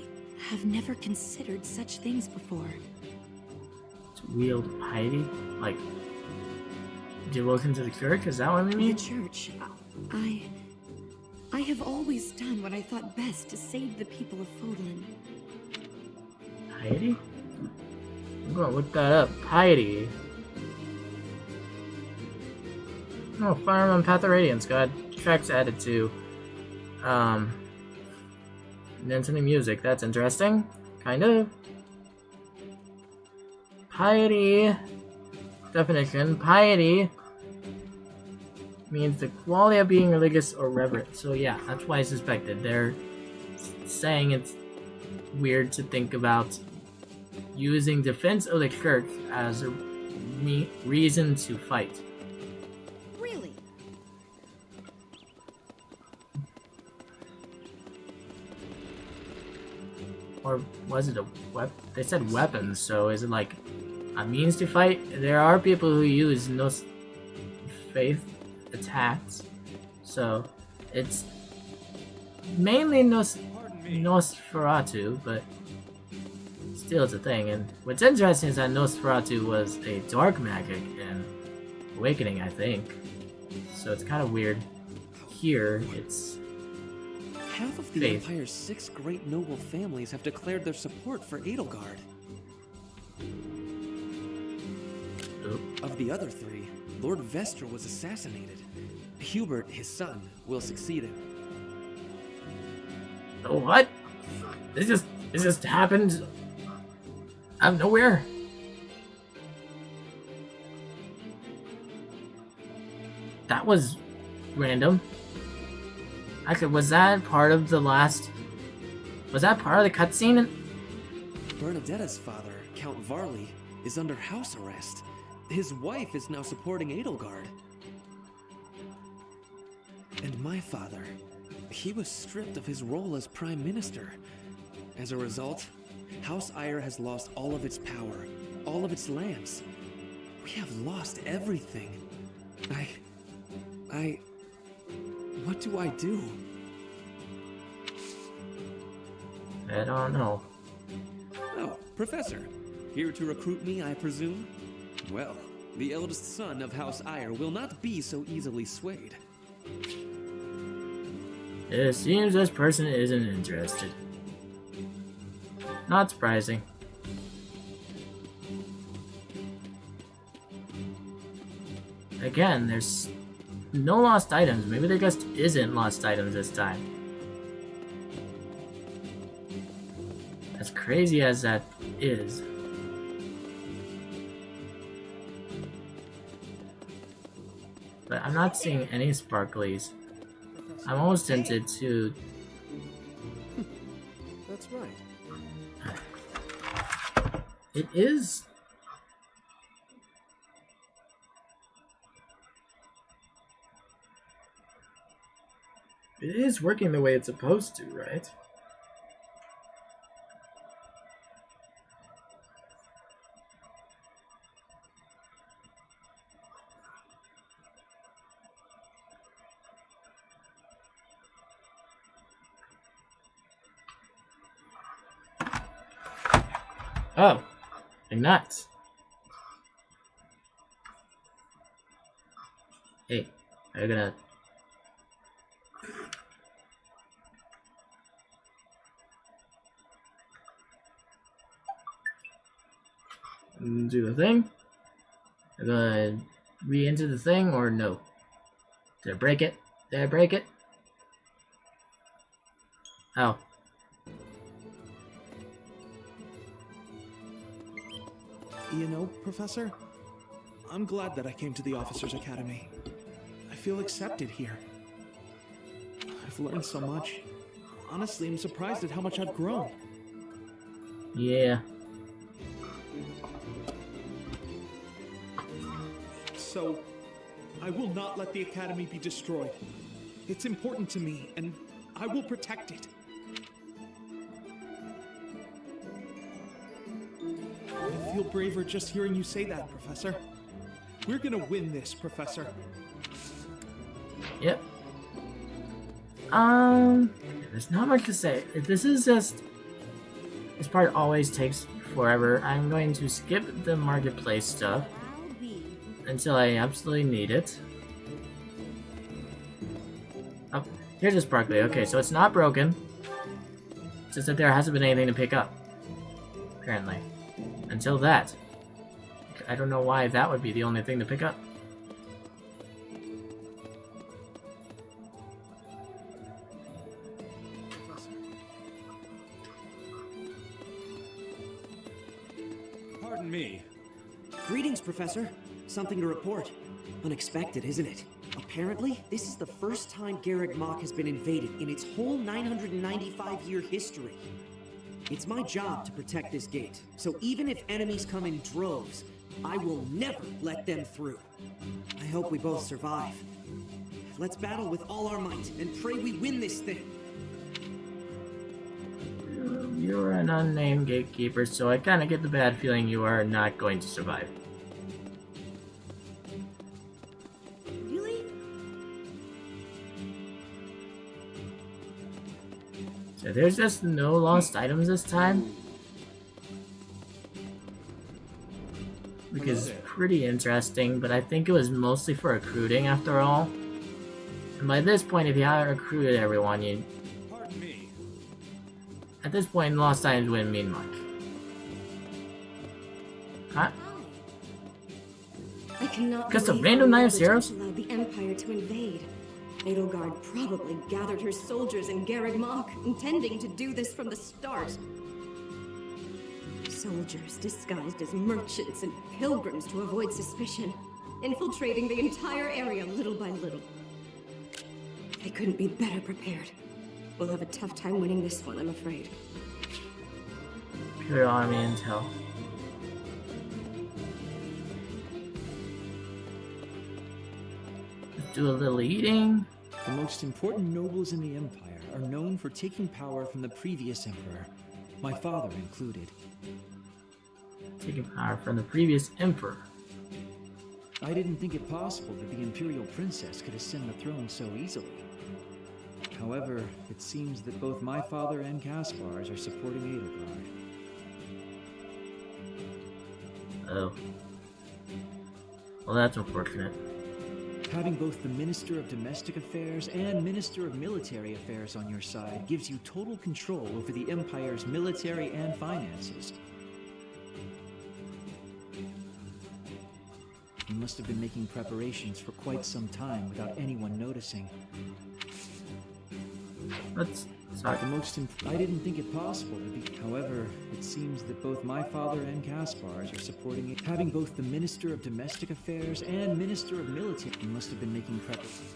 have never considered such things before. To wield piety? Like, devotion to the Church? Is that what you mean? The Church. I have always done what I thought best to save the people of Fodlan. Piety? I'm gonna look that up. Piety. Oh, Fire on Path of Radiance. Got tracks added to. And then some music. That's interesting. Kind of. Piety. Definition. Piety means the quality of being religious or reverent. So yeah, that's why I suspected. They're saying it's weird to think about using defense of the Church as a reason to fight. Really? Or was it a weapon? They said weapons, so is it like a means to fight? There are people who use faith attacks, so it's mainly Nosferatu, but still it's a thing. And what's interesting is that Nosferatu was a dark magic in Awakening, I think. So it's kind of weird. Here, it's half of the faith. Empire's 6 great noble families have declared their support for Edelgard. Of the other 3, Lord Vestra was assassinated. Hubert, his son, will succeed him. Oh, what? This just happened out of nowhere. That was random. Actually, was that part of the last? Was that part of the cutscene? Bernadetta's father, Count Varley, is under house arrest. His wife is now supporting Edelgard. And my father, he was stripped of his role as Prime Minister. As a result, House Eyre has lost all of its power, all of its lands. We have lost everything. What do I do? I don't know. Oh, Professor. Here to recruit me, I presume? Well, the eldest son of House Eyre will not be so easily swayed. It seems this person isn't interested. Not surprising. Again, there's no lost items. Maybe there just isn't lost items this time. As crazy as that is. But I'm not seeing any sparklies. I'm almost tempted to... That's right. It is... It is working the way it's supposed to, right? Oh, like nuts. Hey, are you gonna... do the thing? Are you gonna re-enter the thing or no? Did I break it? Did I break it? Oh. You know, Professor, I'm glad that I came to the Officers Academy. I feel accepted here. I've learned so much. Honestly, I'm surprised at how much I've grown. Yeah. So, I will not let the Academy be destroyed. It's important to me, and I will protect it. I feel braver just hearing you say that, Professor. We're gonna win this, Professor. Yep. There's not much to say. This is just... This part always takes forever. I'm going to skip the marketplace stuff until I absolutely need it. Oh, here's a sparkly. Okay, so it's not broken. It's just that there hasn't been anything to pick up. Apparently. Until that. I don't know why that would be the only thing to pick up. Pardon me. Greetings, Professor. Something to report. Unexpected, isn't it? Apparently, this is the first time Garreg Mach has been invaded in its whole 995-year history. It's my job to protect this gate, so even if enemies come in droves, I will never let them through. I hope we both survive. Let's battle with all our might and pray we win this thing. You're an unnamed gatekeeper, so I kind of get the bad feeling you are not going to survive. Really? So there's just no lost items this time? Which is pretty interesting, but I think it was mostly for recruiting after all. And by this point, if you haven't recruited everyone, you... Pardon me. At this point, lost items wouldn't mean much. Huh? I cannot Just a believe random our night of knowledge zeros? allowed the Empire to invade. Edelgard probably gathered her soldiers in Garreg Mach, intending to do this from the start. Soldiers disguised as merchants and pilgrims to avoid suspicion, infiltrating the entire area little by little. They couldn't be better prepared. We'll have a tough time winning this one, I'm afraid. Pure army intel. Let's do a little eating. The most important nobles in the Empire are known for taking power from the previous emperor, my father included. Taking power from the previous emperor. I didn't think it possible that the Imperial Princess could ascend the throne so easily. However, it seems that both my father and Caspar's are supporting Edelgard. Oh. Well, that's unfortunate. Having both the Minister of Domestic Affairs and Minister of Military Affairs on your side gives you total control over the Empire's military and finances. You must have been making preparations for quite some time without anyone noticing. Let's talk. I didn't think it possible to be. However, it seems that both my father and Caspar's are supporting it. Having both the Minister of Domestic Affairs and Minister of Military, you must have been making preparations.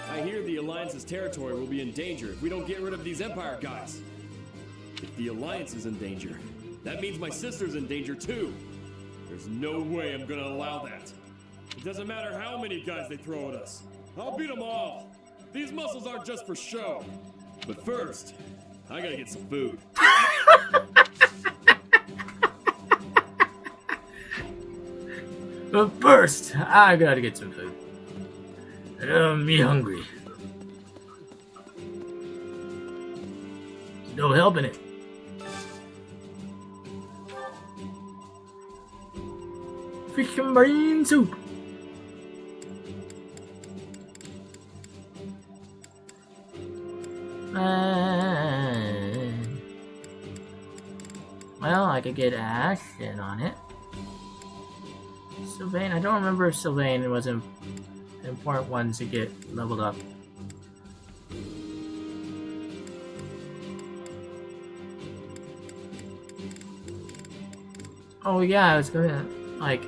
I hear the Alliance's territory will be in danger if we don't get rid of these Empire guys. If the Alliance is in danger, that means my sister's in danger too. There's no way I'm gonna allow that. It doesn't matter how many guys they throw at us. I'll beat them all. These muscles aren't just for show. But first, I gotta get some food. But first, I gotta get some food. Me hungry. No helping it. fish and bean soup. Well, I could get Ash in on it. Sylvain, I don't remember if Sylvain was an important one to get leveled up. Oh yeah, I was gonna, like,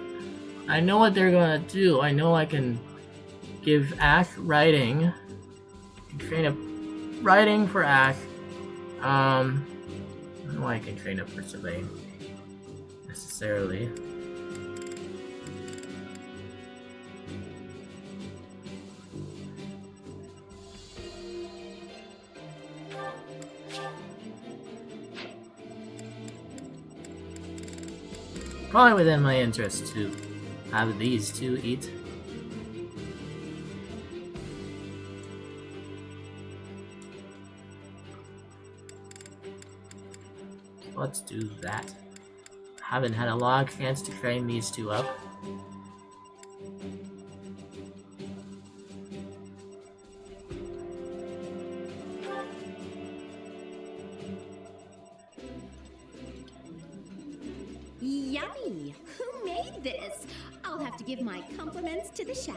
I know what they're gonna do. I know I can give Ash writing, train up writing for Ash. I know I can train up for Sylvain, necessarily. Probably within my interest to have these two eat. Let's do that. Haven't had a lot of chance to train these two up. Yummy! Who made this? I'll have to give my compliments to the chef.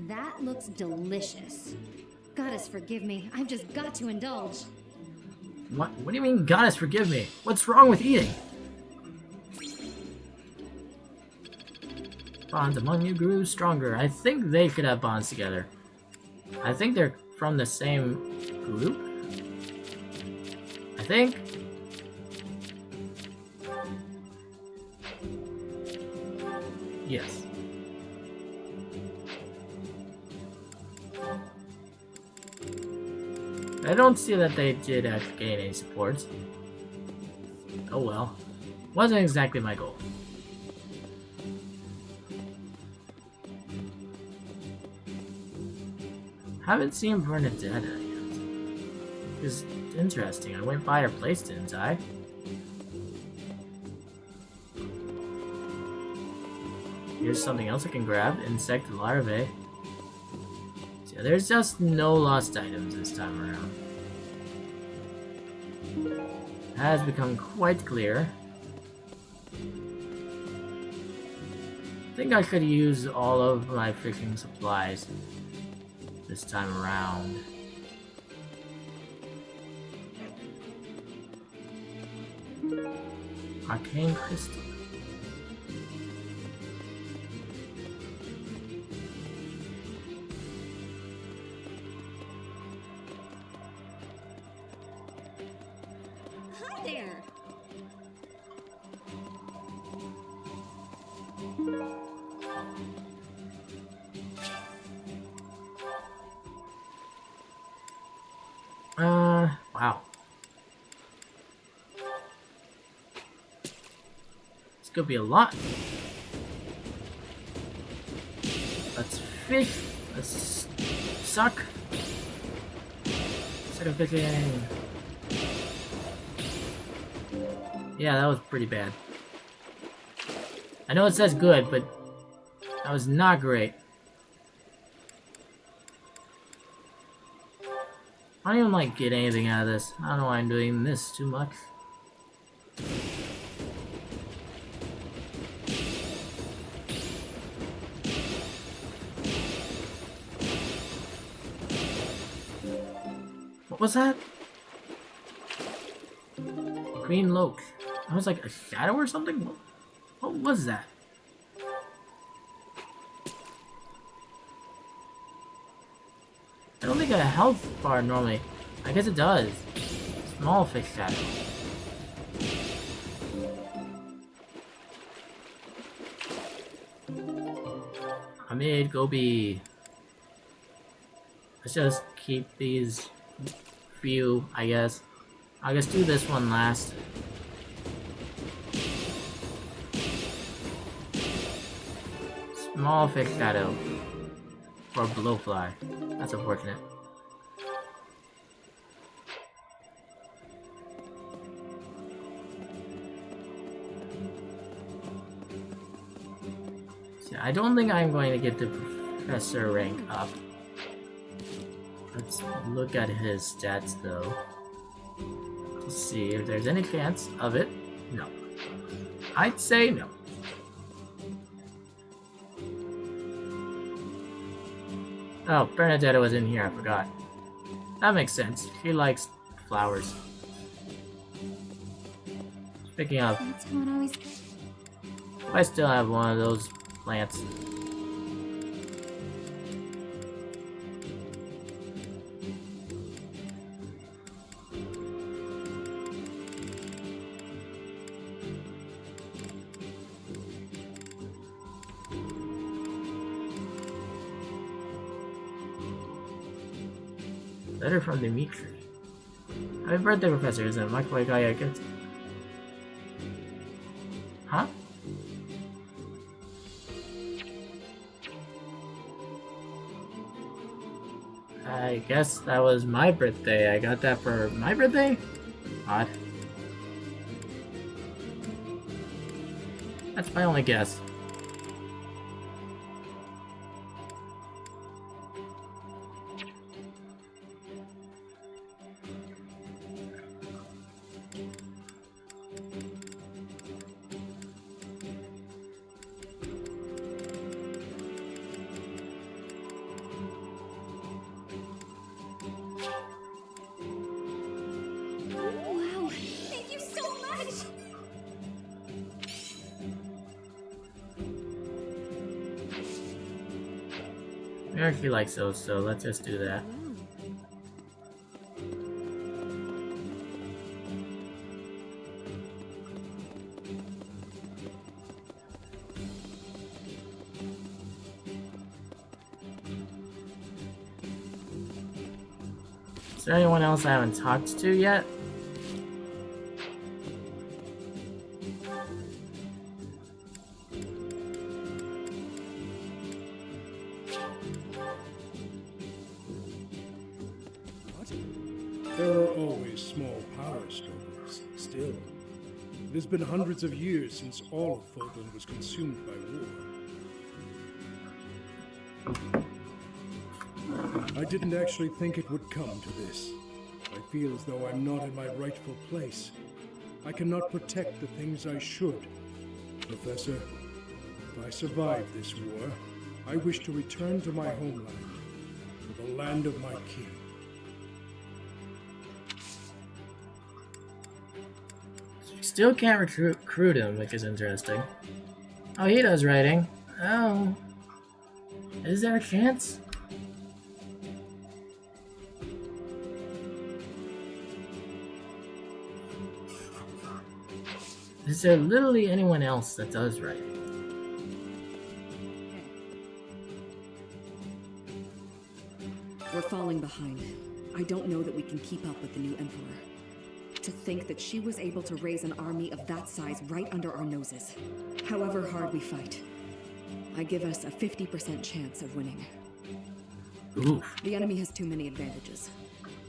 That looks delicious. Goddess forgive me, I've just got to indulge. What do you mean, goddess forgive me? What's wrong with eating? Bonds among you grew stronger. I think they could have bonds together. I think they're from the same group. I think. Yes. I don't see that they did gain any supports. Oh well. Wasn't exactly my goal. Haven't seen Bernadetta yet. It's interesting. I went by her place, didn't I? Here's something else I can grab. Insect larvae. So there's just no lost items this time around. It has become quite clear. I think I could use all of my fishing supplies this time around. Arcane crystal. Hi there! Wow. This could be a lot. Let's fish. Let's suck. Instead of fishing. Yeah, that was pretty bad. I know it says good, but that was not great. I don't even like get anything out of this. I don't know why I'm doing this too much. What was that? Green loaf. That was like a shadow or something? What was that? I don't think a health bar normally. I guess it does. Small fish shadow. Amid Gobi. Let's just keep these few, I guess. I'll just do this one last. Small fish shadow. For blowfly. That's unfortunate. I don't think I'm going to get the professor rank up. Let's look at his stats though, to see if there's any chance of it. No. I'd say no. Oh, Bernadetta was in here, I forgot. That makes sense. She likes flowers. Speaking of, That's how it always... I still have one of those plants. Letter from Dimitri. Happy birthday, Professor. Is it Mike guy I get? Huh? I guess that was my birthday. I got that for my birthday? Odd. That's my only guess. Wow, thank you so much! I actually like those, so let's just do that. Is there anyone else I haven't talked to yet? There are always small power struggles, still. It has been hundreds of years since all of Fodlan was consumed by war. I didn't actually think it would come to this. I feel as though I'm not in my rightful place. I cannot protect the things I should. Professor, if I survive this war, I wish to return to my homeland, to the land of my king. Still can't recruit him, which is interesting. Oh, he does writing. Oh. Is there a chance? Is there literally anyone else that does writing? We're falling behind. I don't know that we can keep up with the new Emperor. To think that she was able to raise an army of that size right under our noses. However hard we fight, I give us a 50% chance of winning. Oof. The enemy has too many advantages.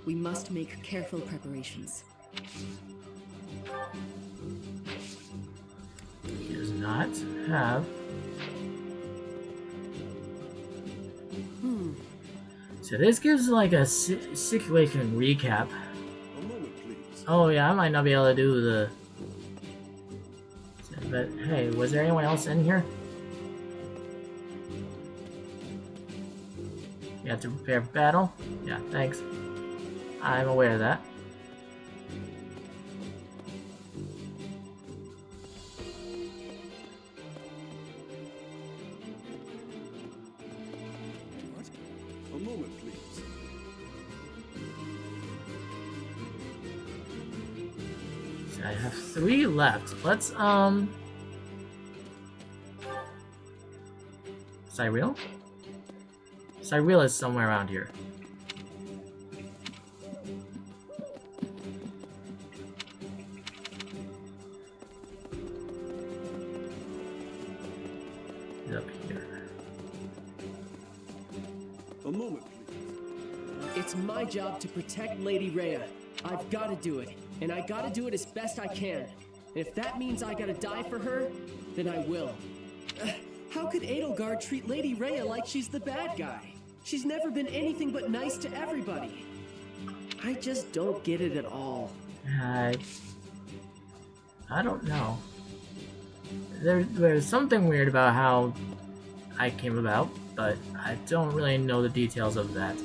We must make careful preparations. He does not have... So this gives like a situation recap. Oh yeah, I might not be able to do the... But hey, was there anyone else in here? You have to prepare for battle? Yeah, thanks. I'm aware of that. A moment, please. So I have 3 left. Let's, Cyril? Cyril is somewhere around here. He's up here. A moment, please. It's my job to protect Lady Rhea. I've got to do it, and I got to do it as best I can. And if that means I got to die for her, then I will. How could Edelgard treat Lady Rhea like she's the bad guy? She's never been anything but nice to everybody. I just don't get it at all. I don't know. There's something weird about how I came about, but I don't really know the details of that.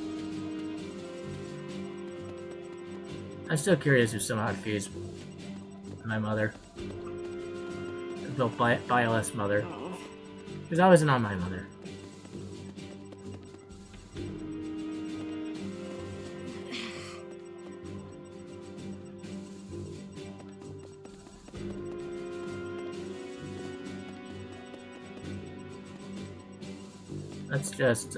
I'm still curious if somehow it fused my mother. The Violet's mother. Because I wasn't on my mother. Let's just,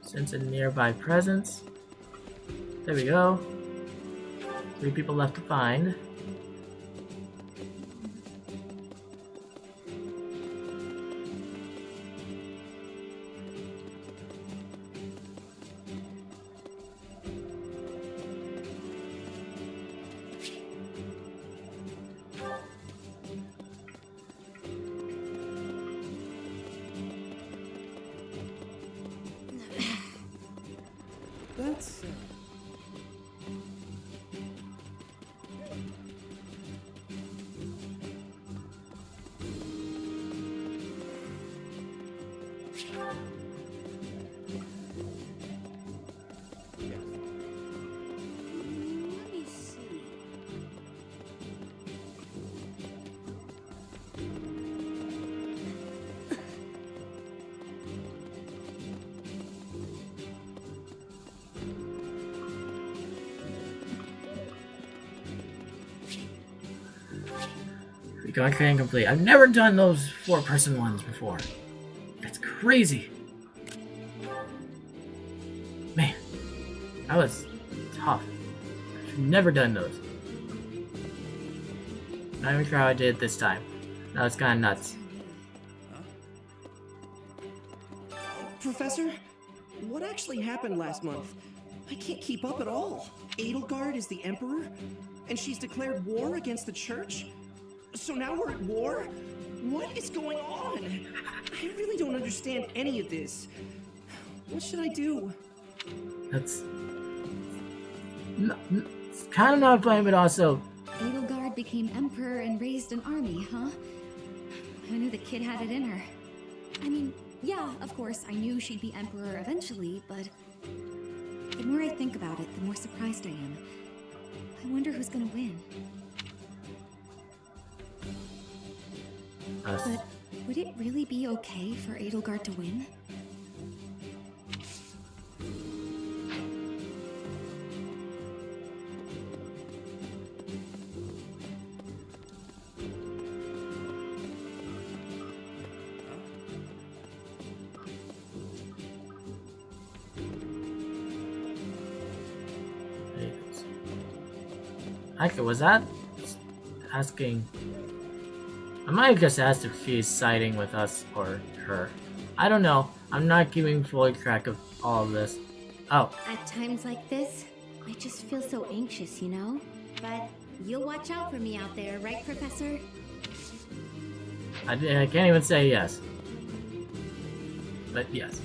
sense a nearby presence. There we go. 3 people left to find. That's... Let me see. Recon training complete. I've never done those 4-person ones before. That's crazy. Man, that was tough. I've never done those. Not even sure how I did it this time. That was kind of nuts. Professor, what actually happened last month? I can't keep up at all. Edelgard is the Emperor, and she's declared war against the Church? So now we're at war? What is going on? I really don't understand any of this. What should I do? That's... it's kind of not playing, but also... Edelgard became emperor and raised an army, huh? Who knew the kid had it in her? I mean, yeah, of course, I knew she'd be emperor eventually, but... the more I think about it, the more surprised I am. I wonder who's gonna win. Us. But would it really be okay for Edelgard to win? Actually, was that asking? I might have just asked if she's siding with us or her. I don't know. I'm not keeping fully track of all of this. Oh. At times like this, I just feel so anxious, you know? But you'll watch out for me out there, right, Professor? I can't even say yes. But yes.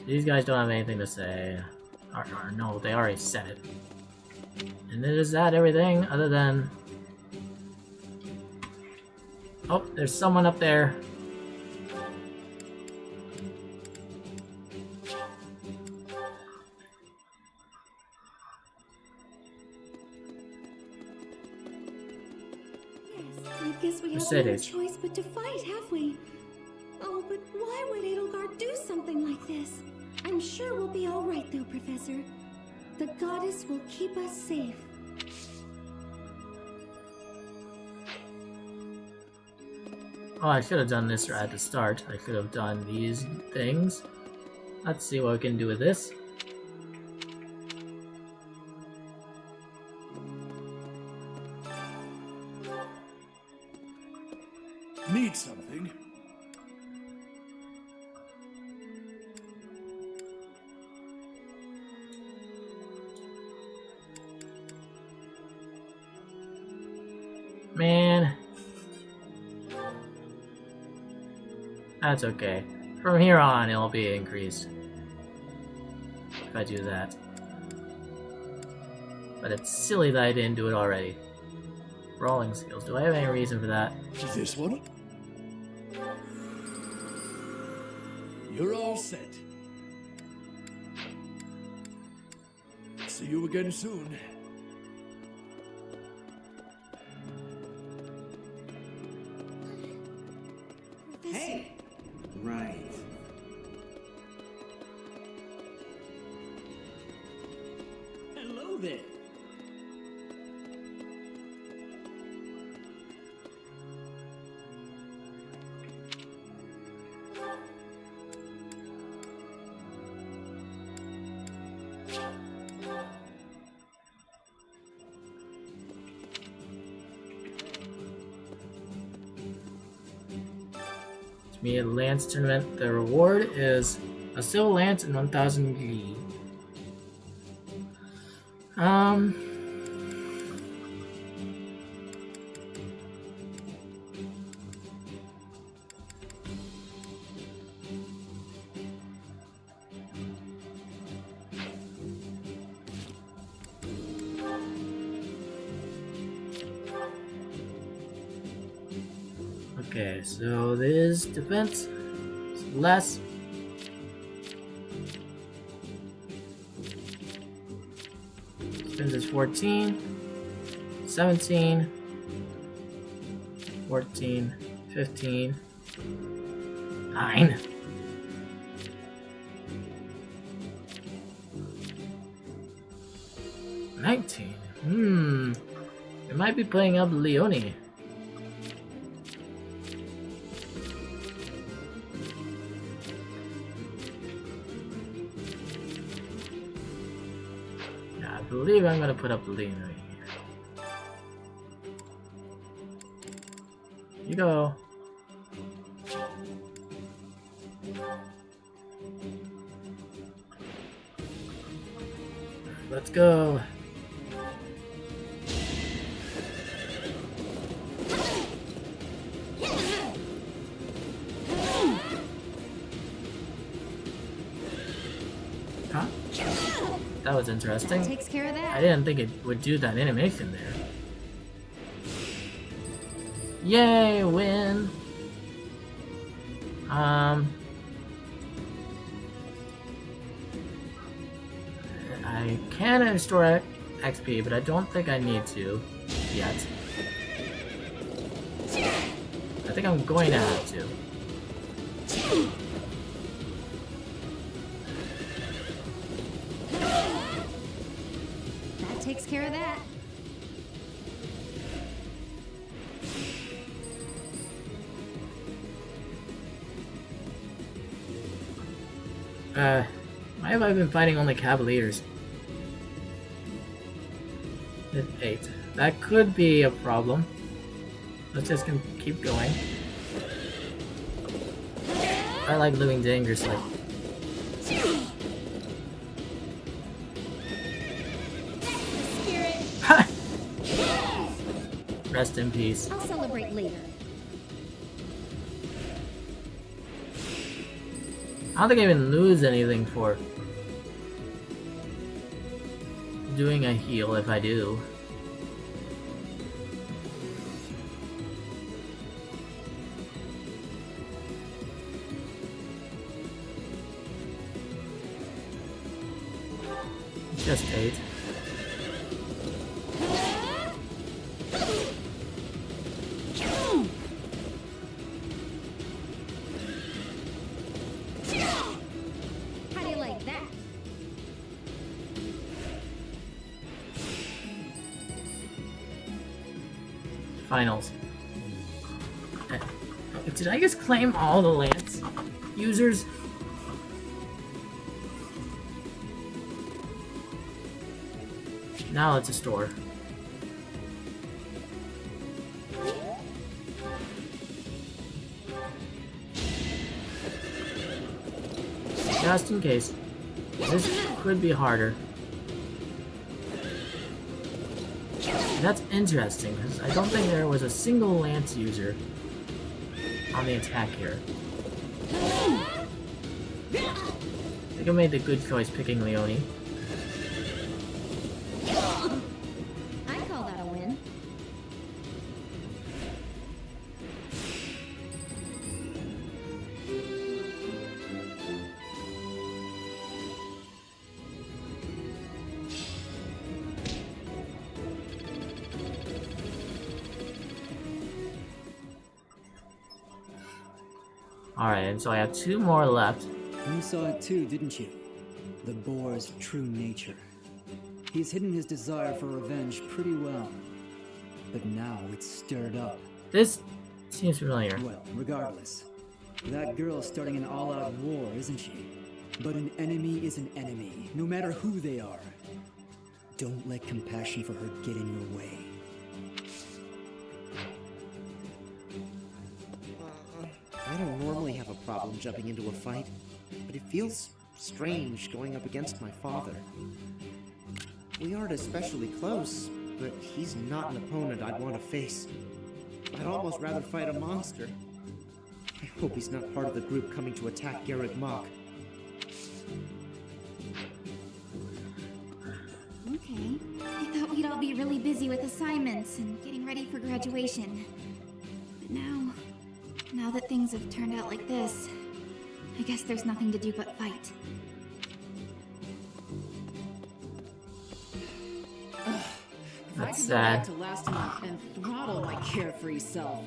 These guys don't have anything to say. Or no, they already said it. And is that everything other than... oh, there's someone up there. I guess we have no choice but to fight, have we? Oh, but why would Edelgard do something like this? I'm sure we'll be all right, though, Professor. The goddess will keep us safe. Oh, I should have done this at the start. I could have done these things. Let's see what we can do with this. Need something? Man. That's okay. From here on, it'll be increased. If I do that. But it's silly that I didn't do it already. Rolling skills. Do I have any reason for that? This one? You're all set. See you again soon. Hey! Right. Hello there. Me at Lance Tournament. The reward is a silver lance and 1,000 G. Okay, so this defense is less. Defense is 14, 17, 14, 15, 9. It might be playing up Leone. I believe I'm gonna put up Leone right here. You go. Let's go. Huh? That was interesting. That takes care of that. I didn't think it would do that animation there. Yay, win! I can restore XP, but I don't think I need to yet. I think I'm going to have to. That takes care of that. Why have I been fighting only Cavaliers? At 8. That could be a problem. Let's just keep going. I like living dangerously. Rest in peace. I'll celebrate later. I don't think I even lose anything for doing a heal if I do. Just 8. How do you like that? Finals. Did I just claim all the Lance users? Now it's a store. Just in case. This could be harder. And that's interesting, because I don't think there was a single Lance user on the attack here. I think I made the good choice picking Leone. I call that a win. Alright, and so I have 2 more left. You saw it too, didn't you? The boar's true nature. He's hidden his desire for revenge pretty well. But now it's stirred up. This seems familiar. Well, regardless. That girl's starting an all-out war, isn't she? But an enemy is an enemy, no matter who they are. Don't let compassion for her get in your way. I don't normally have a problem jumping into a fight, but it feels strange going up against my father. We aren't especially close, but he's not an opponent I'd want to face. I'd almost rather fight a monster. I hope he's not part of the group coming to attack Garreg Mach. Okay. I thought we'd all be really busy with assignments and getting ready for graduation. But now that things have turned out like this, I guess there's nothing to do but fight. If I could go back to last month and throttle my carefree self.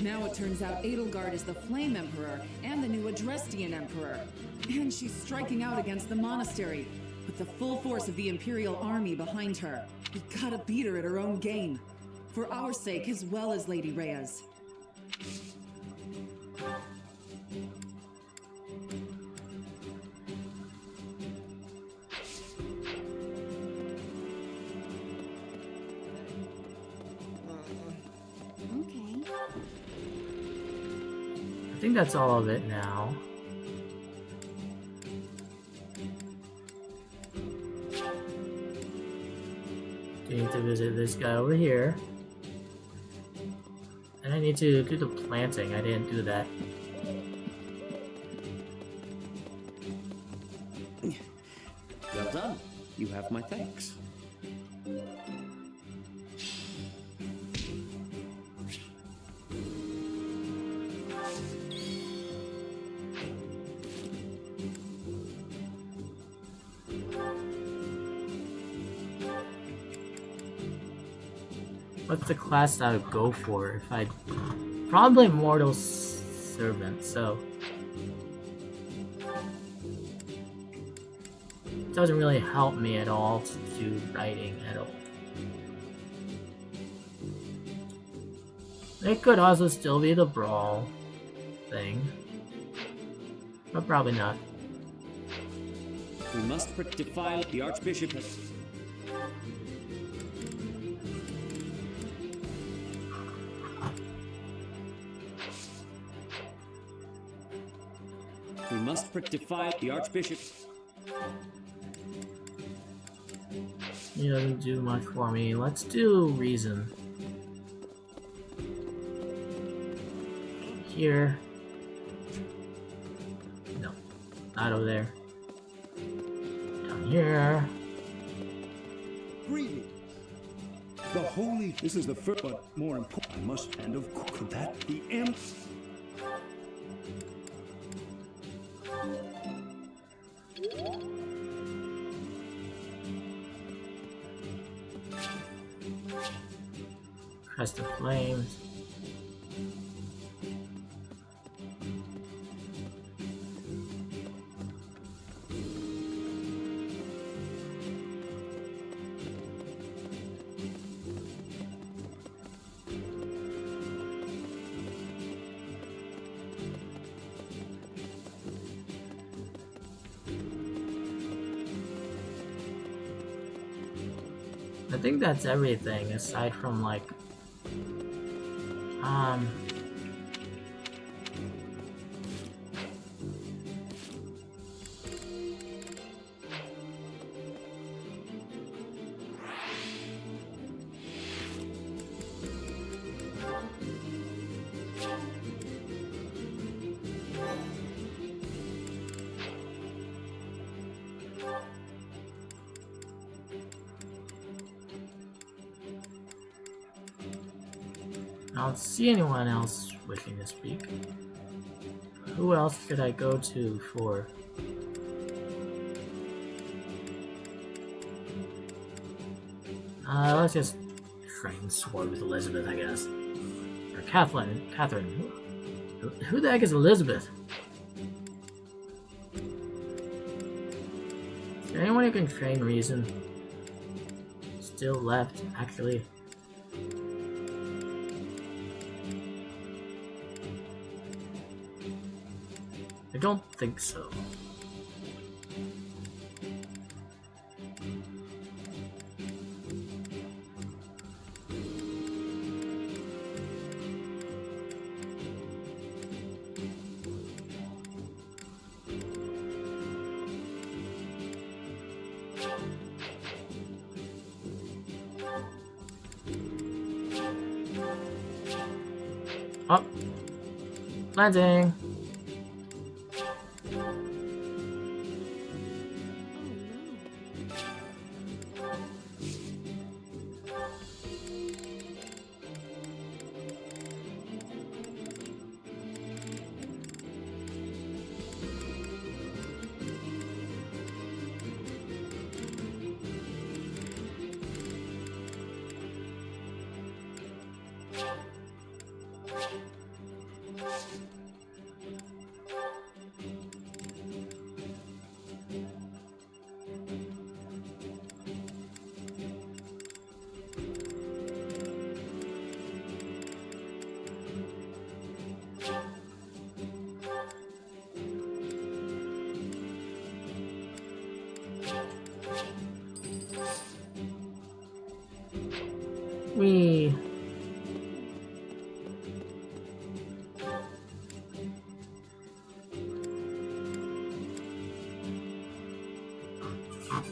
Now it turns out Edelgard is the Flame Emperor and the new Adrestian Emperor. And she's striking out against the monastery with the full force of the Imperial army behind her. We gotta beat her at her own game. For our sake as well as Lady Rhea's. I think that's all of it now. I need to visit this guy over here. And I need to do the planting. I didn't do that. Well done. You have my thanks. What's the class I would go for if I... Probably Mortal Servant, so... It doesn't really help me at all to do writing at all. It could also still be the Brawl thing. But probably not. We must defile the Archbishop. We must defile the Archbishop. He doesn't do much for me. Let's do Reason. Here. No, not over there. Down here. Greetings. The holy. This is the first, but more important. I must, and of course, could that the M. Crest of Flames. I think that's everything aside from like I don't see anyone else wishing to speak. Who else could I go to for? Let's just train sword with Elizabeth, I guess. Or Catherine. Who the heck is Elizabeth? Is there anyone who can train reason? Still left, actually. I don't think so. Oh, landing. We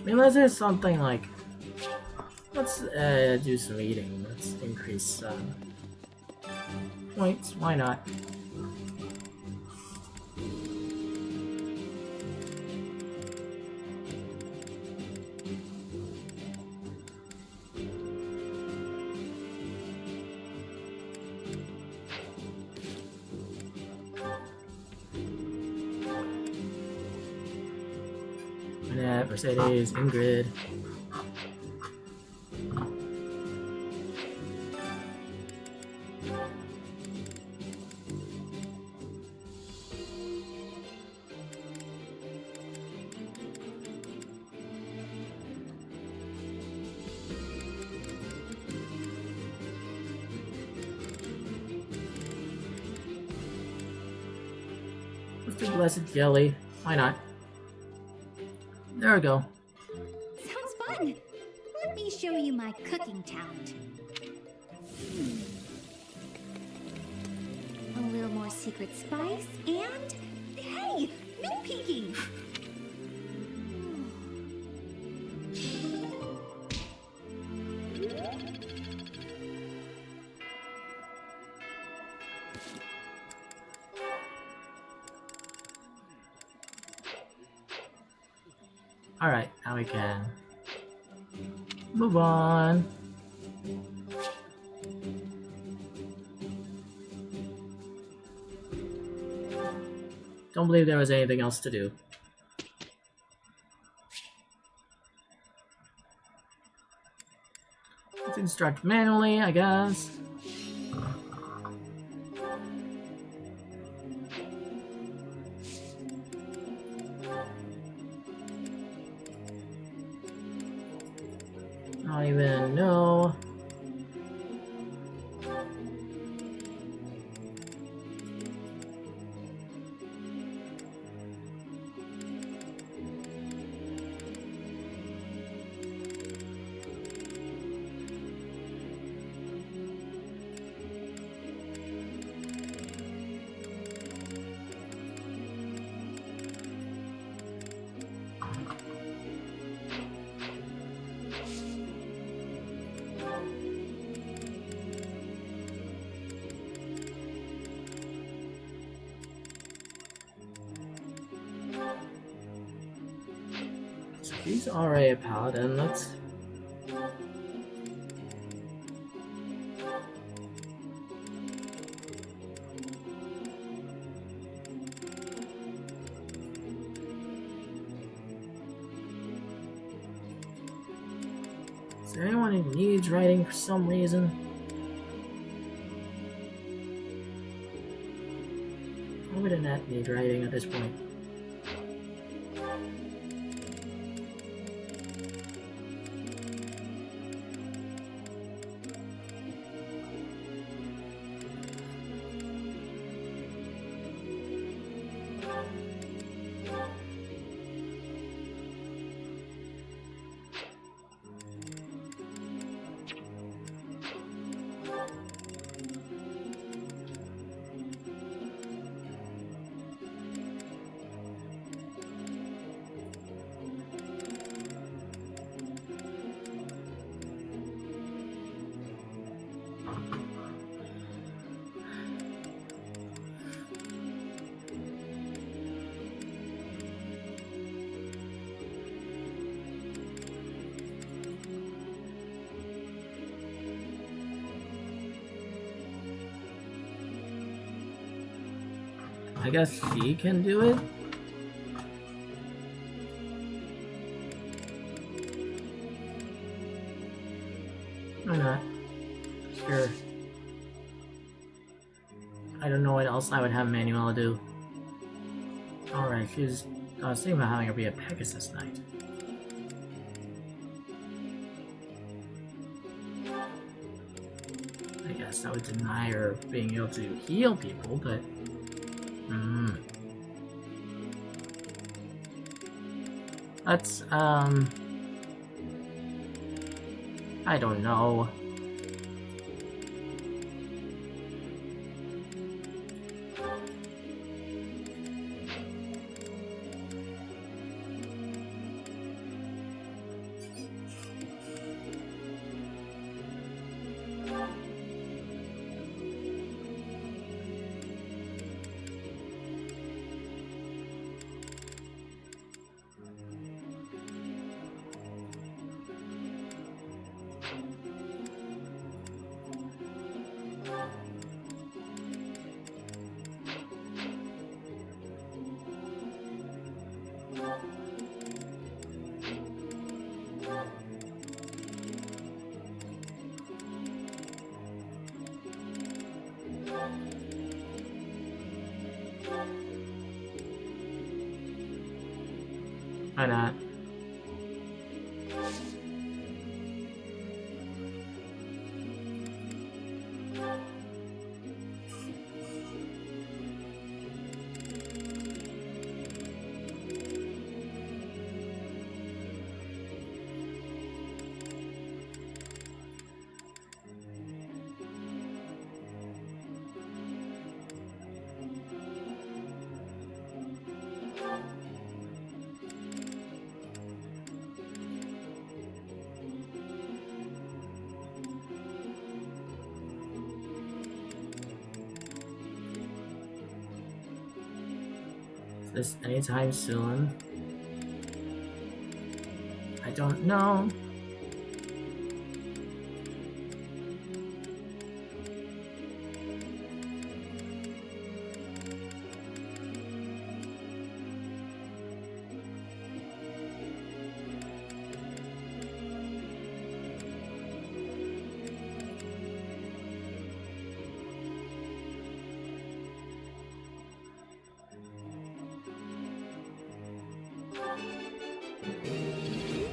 unless there's something like, let's do some eating. Let's increase points. Why not? Mercedes, Ingrid. Let's do blessed jelly. Why not? There we go. Sounds fun. Let me show you my cooking talent. A little more secret spice, and hey, no peeking. Alright, now we can move on. Don't believe there was anything else to do. Let's instruct manually, I guess. I don't even know. She's already a paladin. Let's. Is there anyone who needs writing for some reason? Why would a net need writing at this point? I guess she can do it? Or not? Sure. I don't know what else I would have Manuela do. Alright, I was thinking about having her be a Pegasus Knight. I guess that would deny her being able to heal people, but... Let's, I don't know. Why not? Is this anytime soon? I don't know.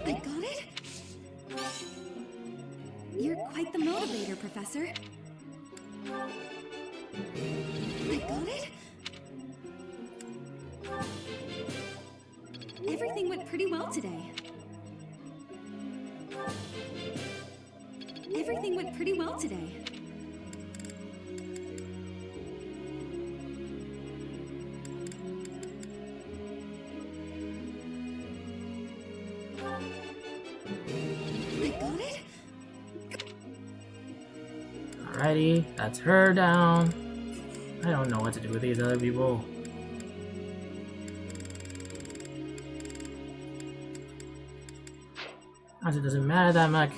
I got it? You're quite the motivator, Professor. I got it? Everything went pretty well today. Everything went pretty well today. I got it? Alrighty, that's her down. I don't know what to do with these other people. Honestly, it doesn't matter that much.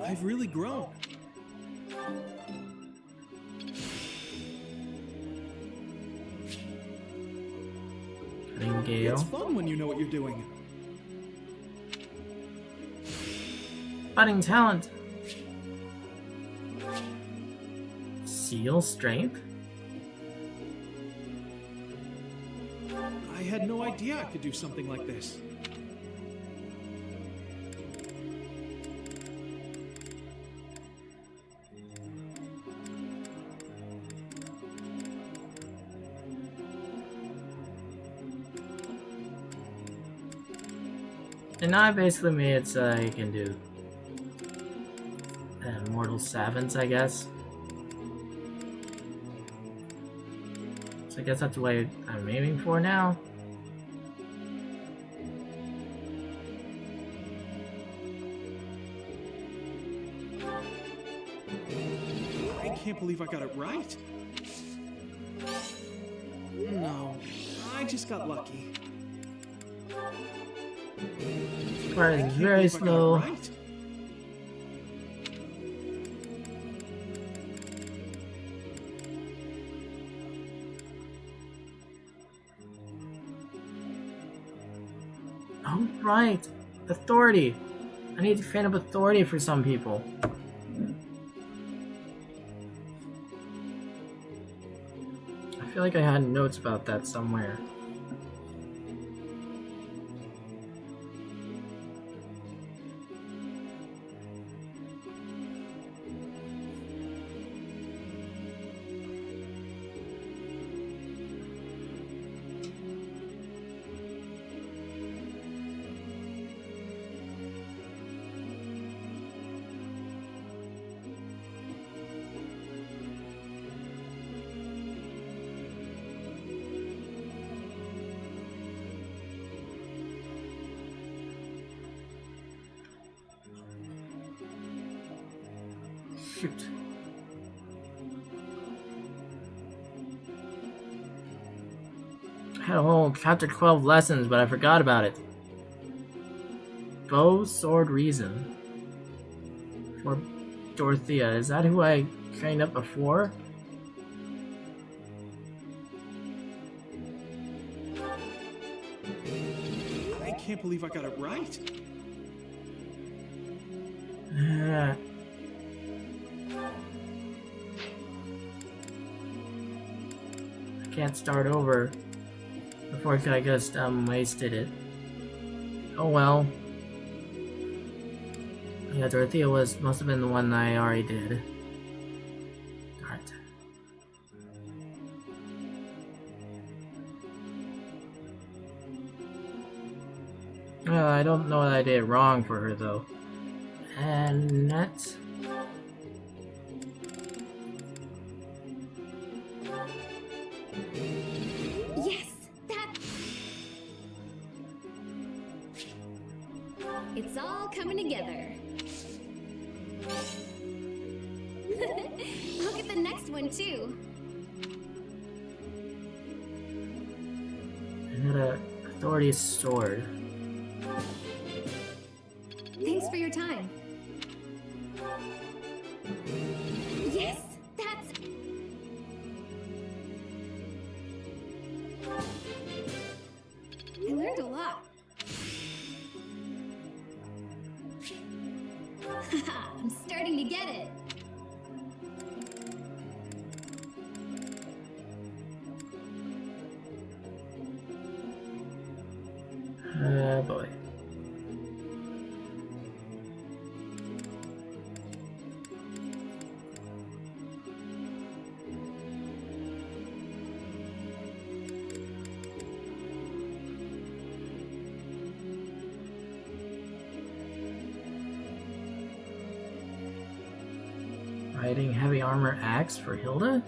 I've really grown. Gale. It's fun when you know what you're doing. Budding talent. Seal strength. I had no idea I could do something like this. And now I basically made it so I can do Mortal Savants, I guess. So I guess that's what I'm aiming for now. I can't believe I got it right. No, I just got lucky. This part is very slow. Oh, right. Authority. I need to fan up authority for some people. I feel like I had notes about that somewhere. Shoot. I had a whole chapter 12 lessons, but I forgot about it. Bow, sword, reason. For Dorothea. Is that who I trained up before? I can't believe I got it right. I can't start over. Before I just wasted it. Oh well. Yeah, Dorothea must have been the one I already did. Darn it. Well, I don't know that I did wrong for her though. And that's... Yes, that... It's all coming together. I'll get the next one too. I got a authority sword. Thanks for your time. Yes, that's... I learned a lot. I'm starting to get it. Boy. Riding heavy armor axe for Hilda?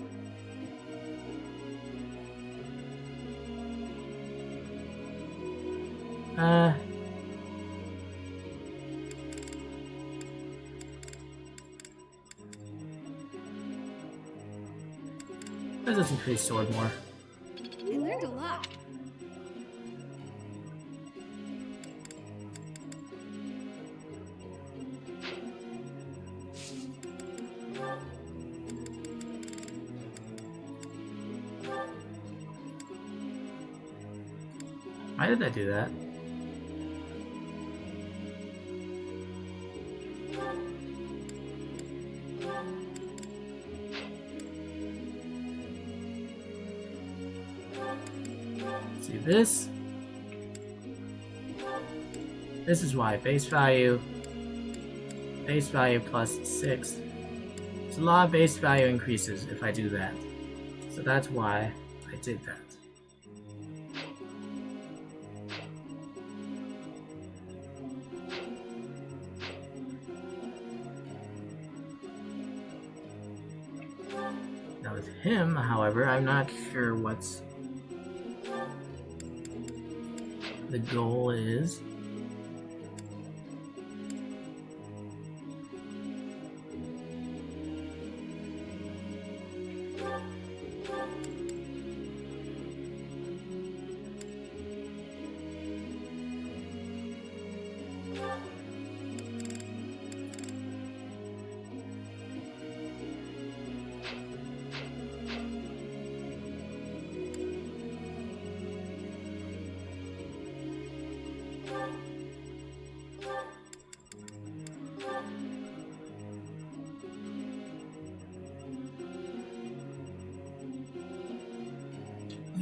Let's just increase sword more. I learned a lot. Why did I do that? See this? This is why base value plus 6. So a lot of base value increases if I do that. So that's why I did that. Now with him, however, I'm not sure what's the goal is.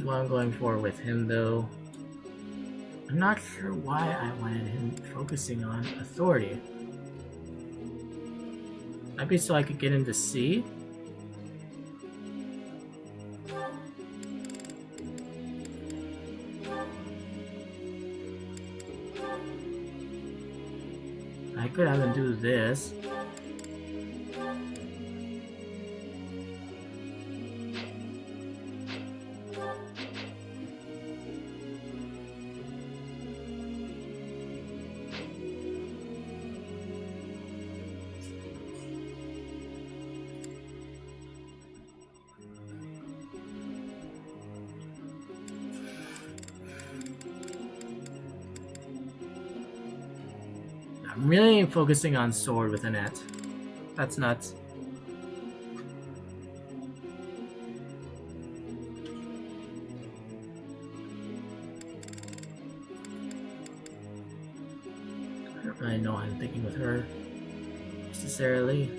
What I'm going for with him, though. I'm not sure why I wanted him focusing on authority. Might be so I could get him to see. I could have him do this. I'm really focusing on sword with a net. That's nuts. I don't really know what I'm thinking with her necessarily.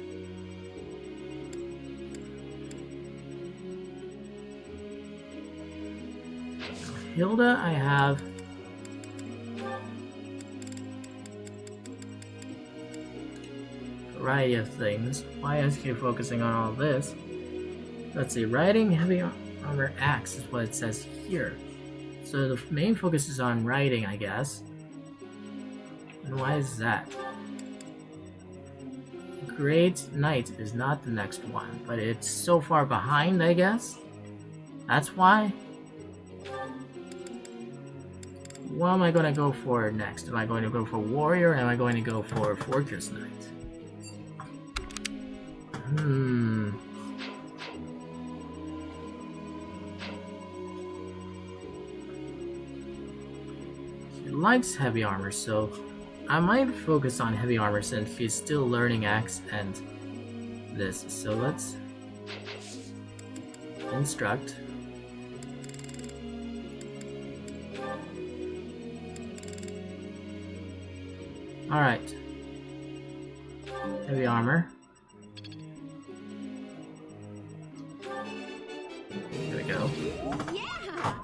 Hilda, I have variety of things. Why is he focusing on all this? Let's see, riding heavy armor axe is what it says here. So the main focus is on riding, I guess. And why is that? Great Knight is not the next one, but it's so far behind, I guess. That's why. What am I going to go for next? Am I going to go for Warrior or am I going to go for Fortress Knight? He likes heavy armor, so I might focus on heavy armor since he's still learning axe and this. So let's instruct. Alright. Heavy armor. There we go. Yeah!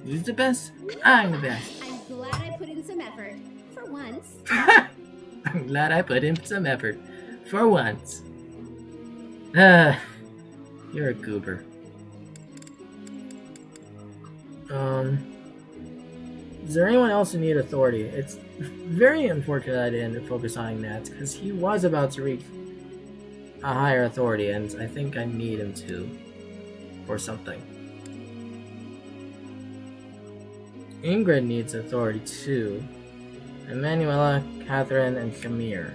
Who's the best? I'm the best. I'm glad I put in some effort. For once. I'm glad I put in some effort. For once. You're a goober. Is there anyone else who need authority? It's very unfortunate I didn't focus on that, because he was about to reach a higher authority, and I think I need him to, for something. Ingrid needs authority too. Emanuela, Catherine, and Shamir.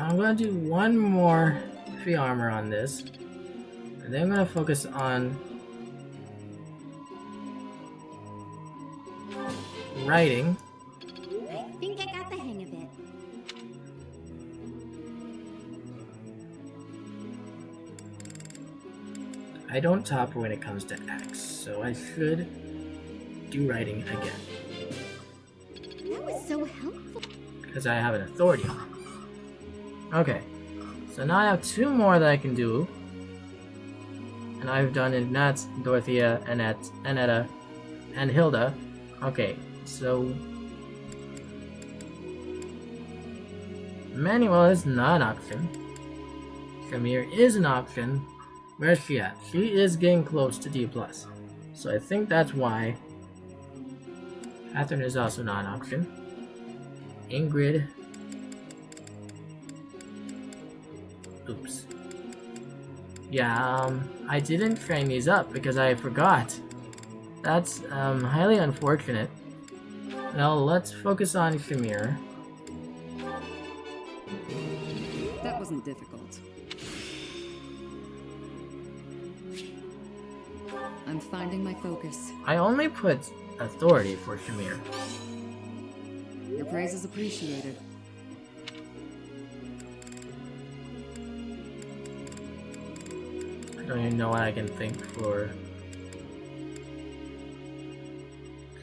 I'm gonna do one more free armor on this, and then I'm gonna focus on writing. I think I got the hang of it. I don't top when it comes to X, so I should do writing again. That was so helpful. Because I have an authority on it. Okay, so now I have 2 more that I can do. And I've done Ignatz, Dorothea, Annetta, and Hilda. Okay, so Manuel is not an option. Shamir is an option. Where's she at? She is getting close to D+. So I think that's why. Catherine is also not an option. Ingrid. Oops. Yeah, I didn't train these up because I forgot. That's highly unfortunate. Now let's focus on Shamir. That wasn't difficult. I'm finding my focus. I only put authority for Shamir. Your praise is appreciated. I don't even know what I can think for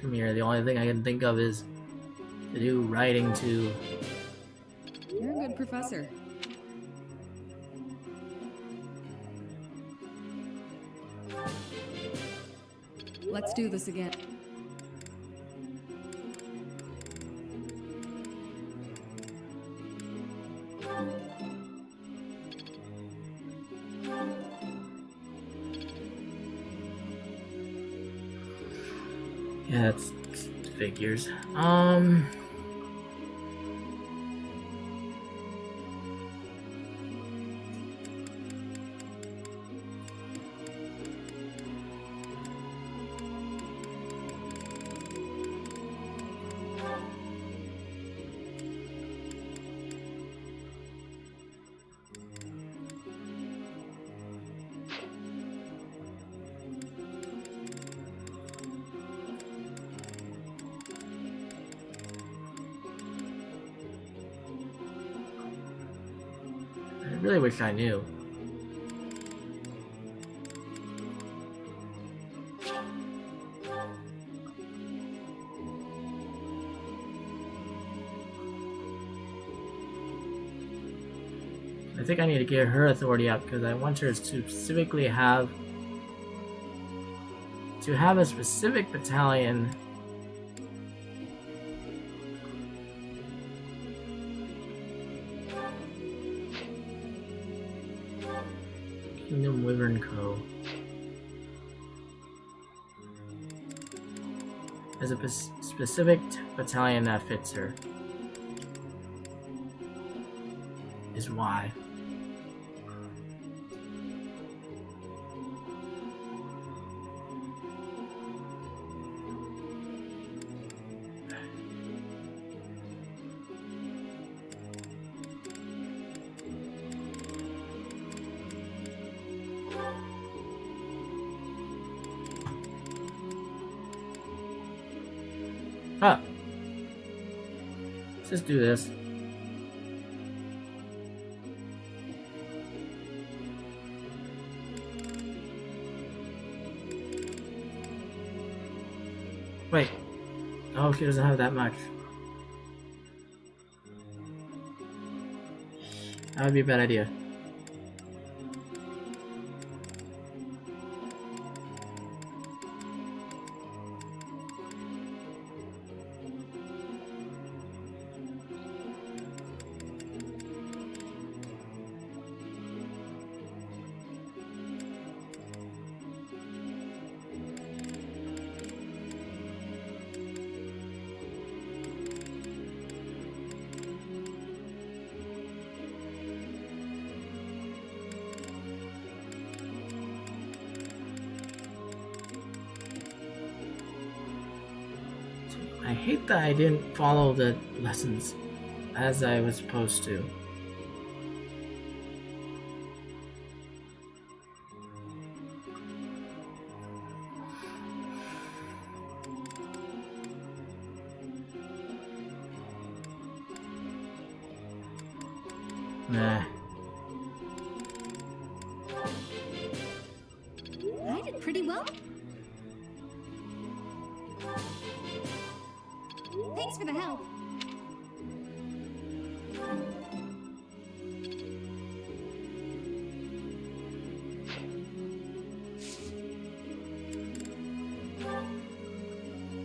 Shamir. The only thing I can think of is to do writing to... You're a good professor. Let's do this again. Yeah, that's figures. I really wish I knew. I think I need to get her authority up because I want her to specifically have a specific battalion. Kingdom Wyvern Co. As a specific battalion that fits her. Is why. Ah. Let's just do this. Wait. Oh, she doesn't have that much. That would be a bad idea. I hate that I didn't follow the lessons as I was supposed to. Nah. I did pretty well. Thanks for the help.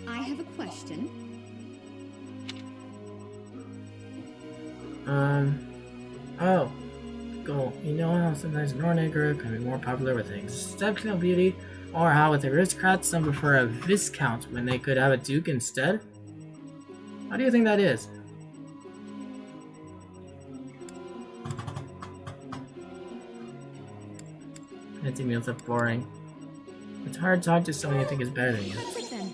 I have a question. Oh. Cool. You know how sometimes Nornegger can be more popular with exceptional beauty, or how with aristocrats some prefer a viscount when they could have a duke instead? How do you think that is? Fancy meals are boring. It's hard to talk to someone you think is better than you. That's it then.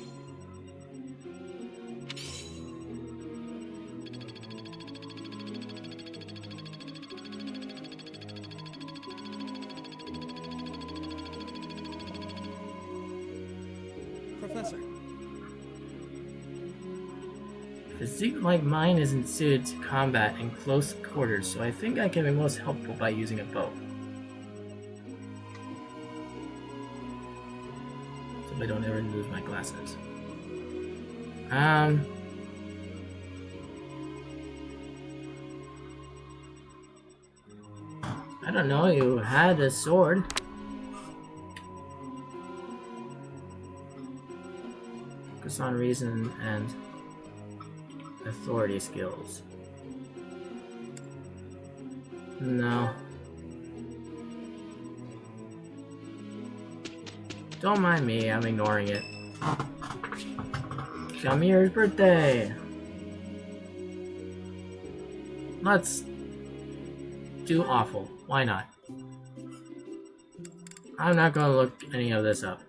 Professor. Physique like mine isn't suited to combat in close quarters, so I think I can be most helpful by using a bow. So I don't ever lose my glasses. I don't know, you had a sword. Focus on reason and authority skills. No. Don't mind me, I'm ignoring it. Shamir's birthday! Let's do awful. Why not? I'm not gonna look any of this up.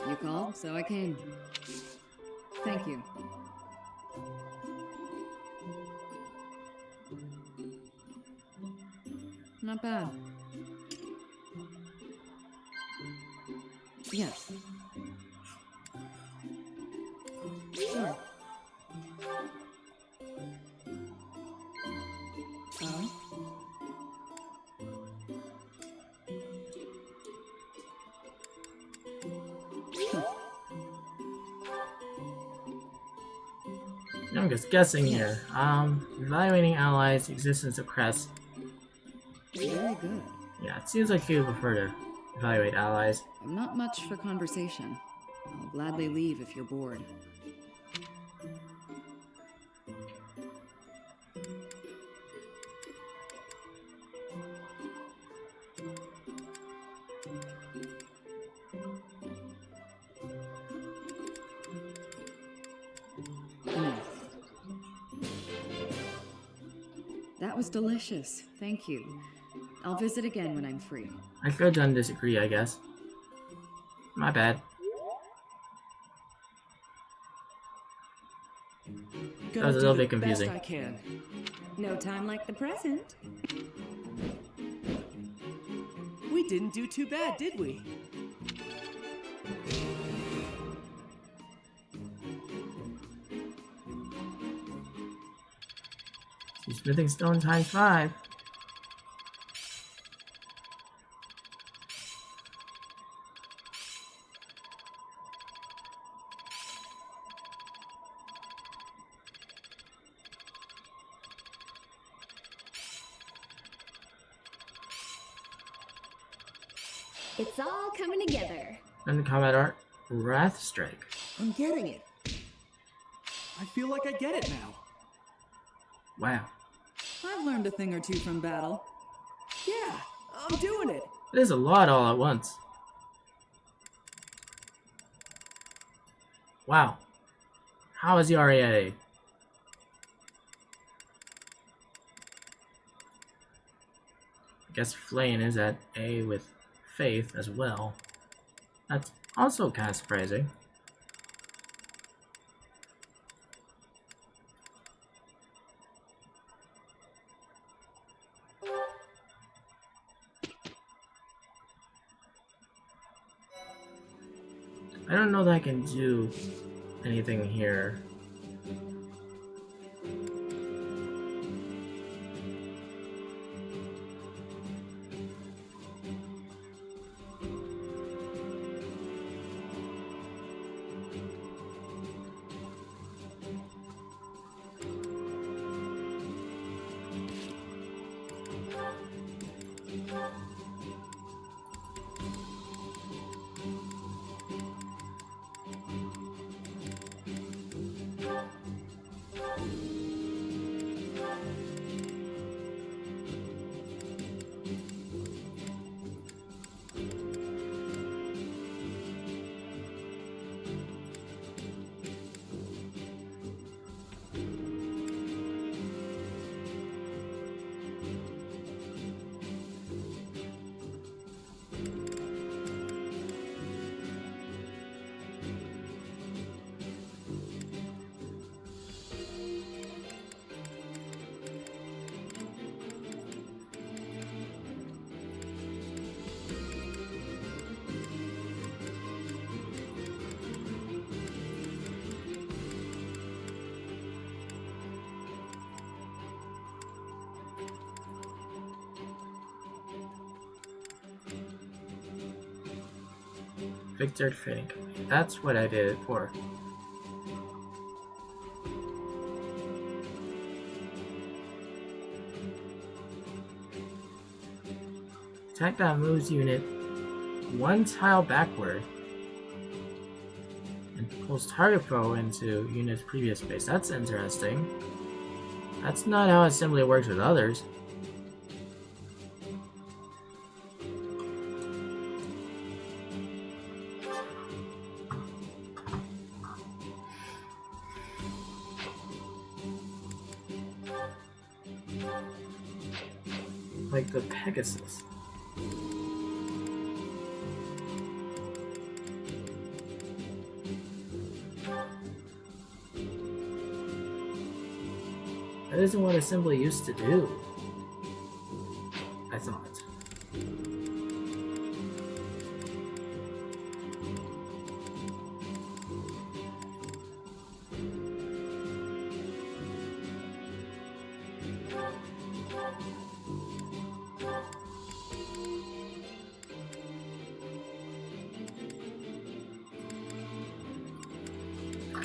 You called, so I came. Thank you. Not bad. Yes. Sure. Oh? I'm just guessing here. Evaluating allies, existence of crests. Very good. Yeah, it seems like you prefer to evaluate allies. I'm not much for conversation. I'll gladly leave if you're bored. That was delicious. Thank you. I'll visit again when I'm free. I could disagree, I guess. My bad. That was a little bit confusing. I can. No time like the present. We didn't do too bad, did we? Smithing stone times 5. It's all coming together. And combat art, Wrath Strike. I'm getting it. I feel like I get it now. Wow. I've learned a thing or two from battle. Yeah, I'm doing it. It is a lot all at once. Wow. How is he already at A? I guess Flame is at A with Faith as well. That's also kind of surprising. I don't know that I can do anything here. Victor Training Company. That's what I did it for. Attack that moves unit one tile backward and pulls target foe into unit's previous space. That's interesting. That's not how assembly works with others. Like the Pegasus. That isn't what assembly used to do, I thought.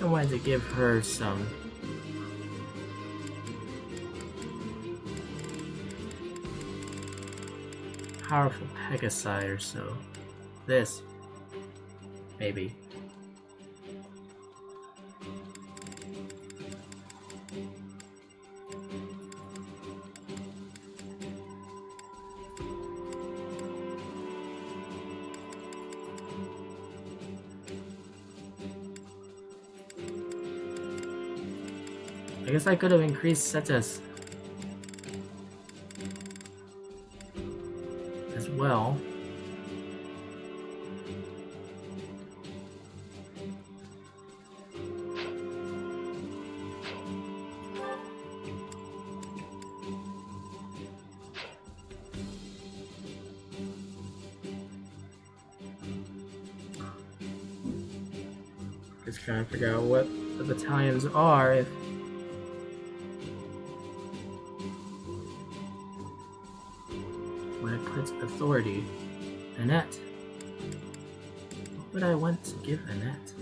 I wanted to give her some powerful Pegasi or so. This, maybe. I guess I could have increased Cetus as well. Just trying to figure out what the battalions are if authority. Annette. What would I want to give Annette?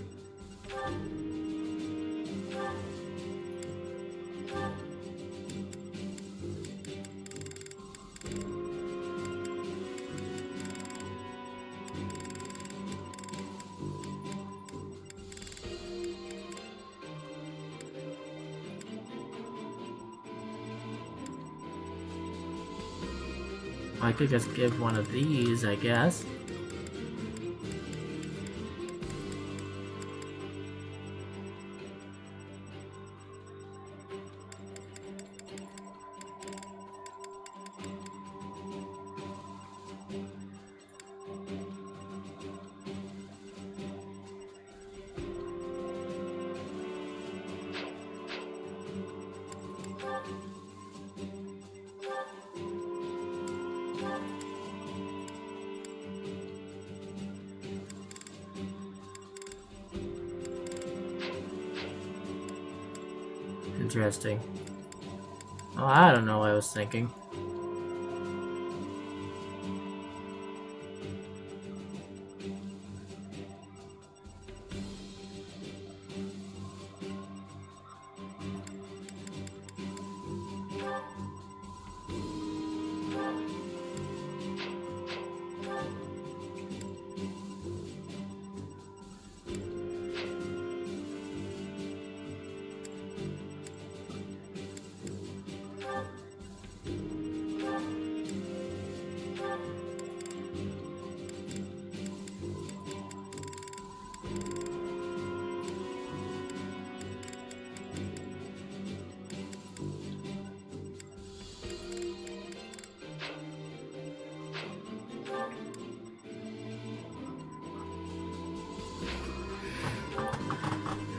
I could just give one of these, I guess. Interesting. Oh, I don't know what I was thinking.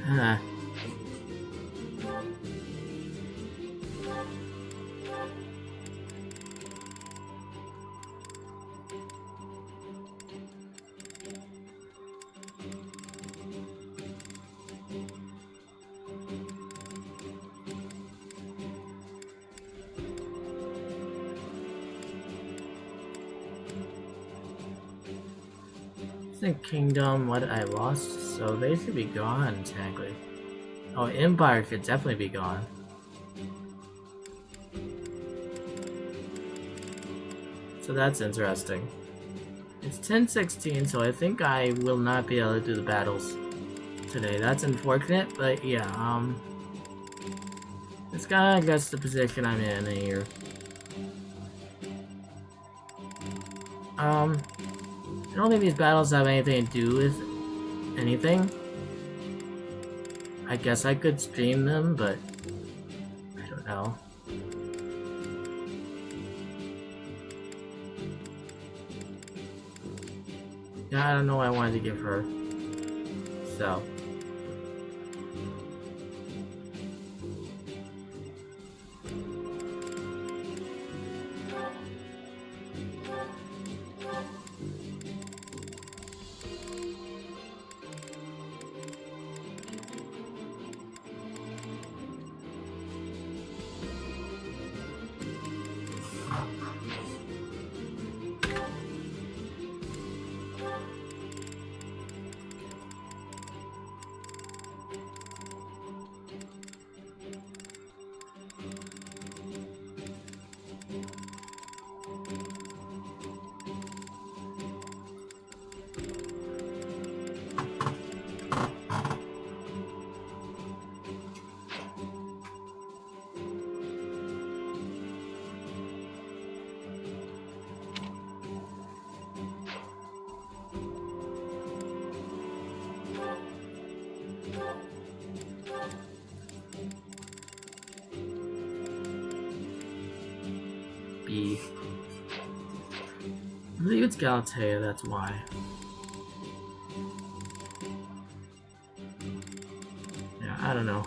Huh. The kingdom, what I lost, so they should be gone, technically. Oh, Empire should definitely be gone. So that's interesting. It's 10:16, so I think I will not be able to do the battles today. That's unfortunate, but yeah, it's kinda, I guess, the position I'm in here. I don't think these battles have anything to do with anything. I guess I could stream them, but I don't know. Yeah, I don't know what I wanted to give her. So. B. I believe it's Galatea, that's why. Yeah, I don't know.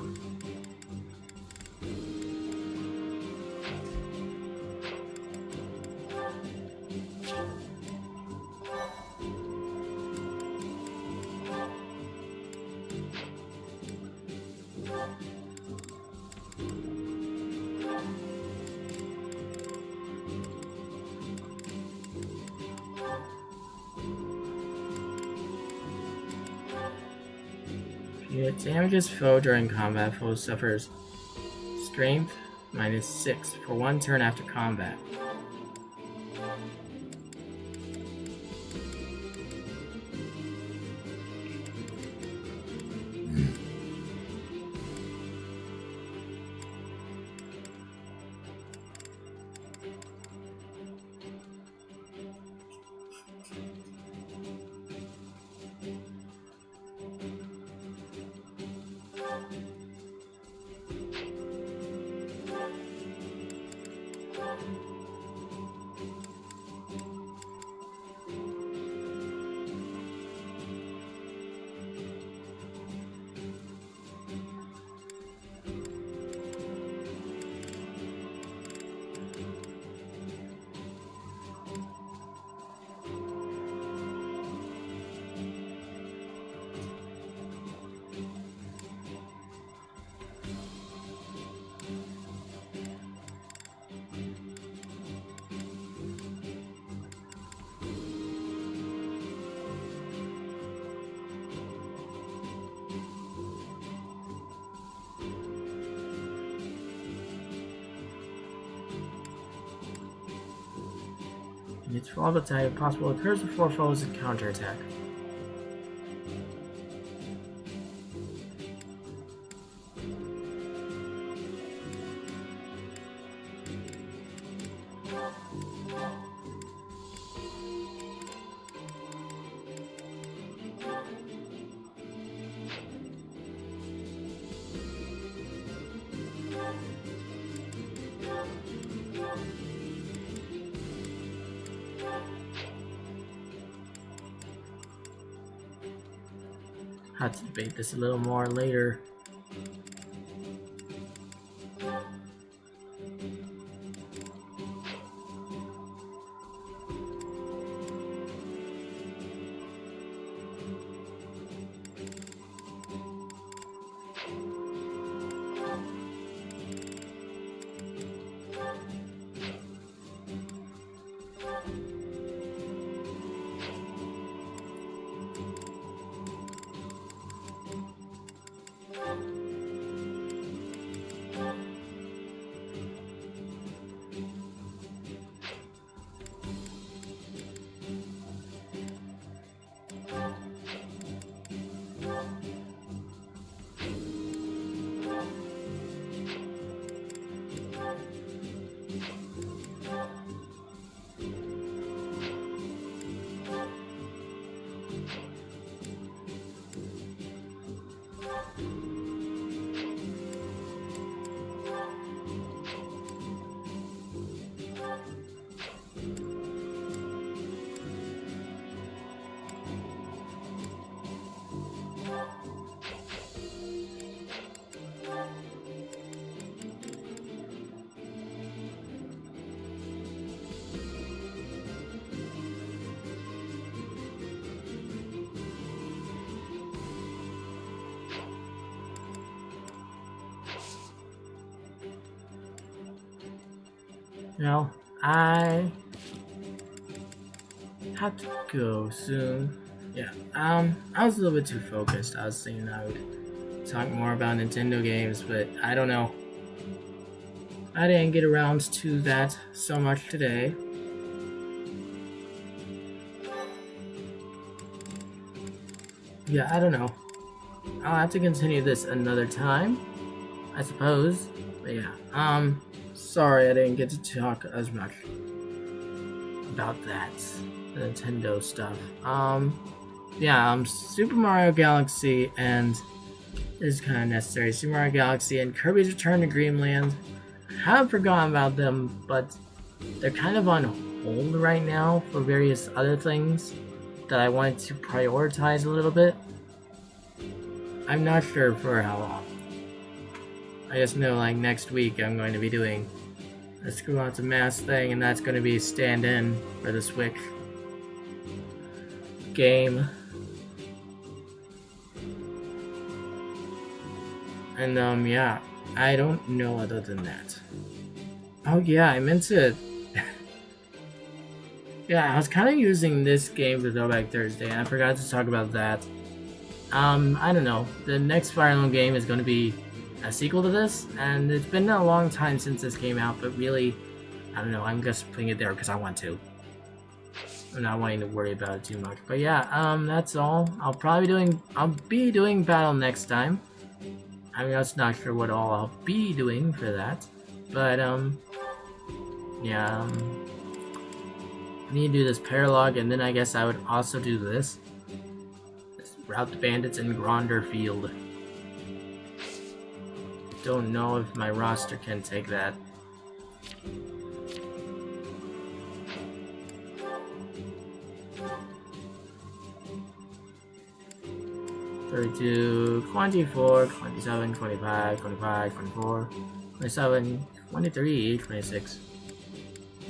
It damages foe during combat. Foe suffers strength -6 for 1 turn after combat. You need to follow the attack if possible occurs before foes counterattack. Have to debate this a little more later. No, I have to go soon. Yeah, I was a little bit too focused. I was thinking I would talk more about Nintendo games, but I don't know. I didn't get around to that so much today. Yeah, I don't know. I'll have to continue this another time, I suppose. But yeah, sorry I didn't get to talk as much about that, the Nintendo stuff. Yeah, Super Mario Galaxy and this is kind of necessary. Super Mario Galaxy and Kirby's Return to Dreamland. I haven't forgotten about them, but they're kind of on hold right now for various other things that I wanted to prioritize a little bit. I'm not sure for how long. I just know like next week I'm going to be doing a Screw Out to Mass thing, and that's going to be stand-in for the Switch game. And yeah, I don't know other than that. Oh yeah, I meant to... yeah, I was kind of using this game for Throwback Thursday, and I forgot to talk about that. I don't know. The next Fire Emblem game is going to be a sequel to this, and it's been a long time since this came out, but really, I don't know, I'm just putting it there because I want to. I'm not wanting to worry about it too much. But yeah, that's all. I'll be doing Battle next time. I'm just not sure what all I'll be doing for that. But, yeah, I need to do this paralog, and then I guess I would also do this. Route the bandits in Gronder Field. Don't know if my roster can take that. (32, 24, 27, 25, 25, 24, 27, 23, 26.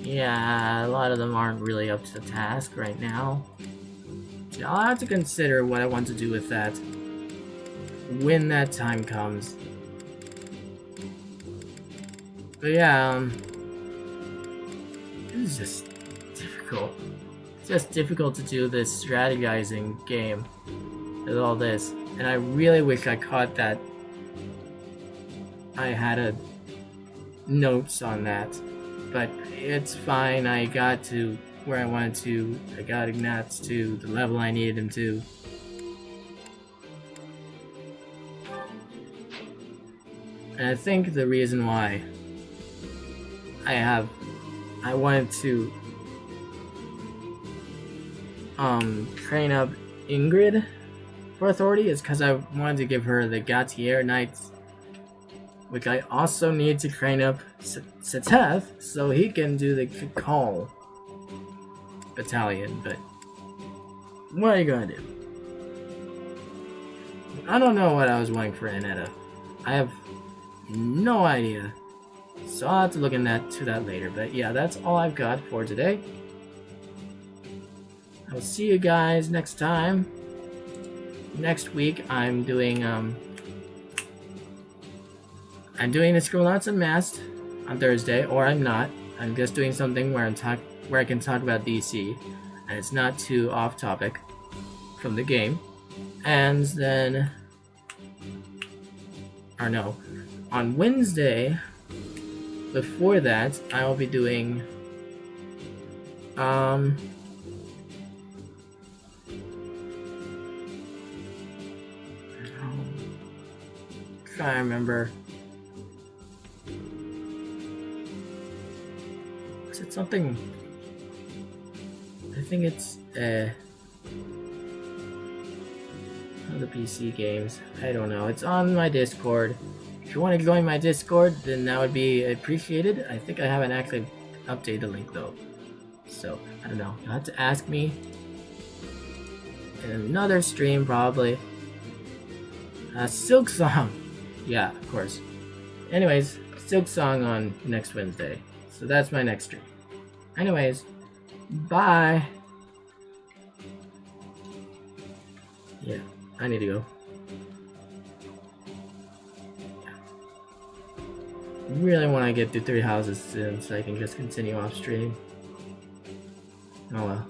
Yeah, a lot of them aren't really up to the task right now. So I'll have to consider what I want to do with that when that time comes. But yeah, it is just difficult. It's just difficult to do this strategizing game with all this. And I really wish I caught that. I had notes on that. But it's fine, I got to where I wanted to. I got Ignatz to the level I needed him to. And I think the reason why I wanted to train up Ingrid for authority is because I wanted to give her the Gautier Knights, which I also need to train up Seteth so he can do the Call Battalion, but what are you gonna do? I don't know what I was wanting for Annetta. I have no idea. So I'll have to look into that later. But yeah, that's all I've got for today. I'll see you guys next time. Next week I'm doing the Scribblenauts Unmasked on Thursday, or I'm not. I'm just doing something where I can talk about DC, and it's not too off topic from the game. And then, or no, on Wednesday, before that, I will be doing trying to remember. Is it something? I think it's the PC games. I don't know. It's on my Discord. If you want to join my Discord, then that would be appreciated. I think I haven't actually updated the link though. So, I don't know. You'll have to ask me in another stream probably. Silk Song. Yeah, of course. Anyways, Silk Song on next Wednesday. So that's my next stream. Anyways, bye. Yeah, I need to go. Really want to get through 3 houses soon so I can just continue off stream. Oh well.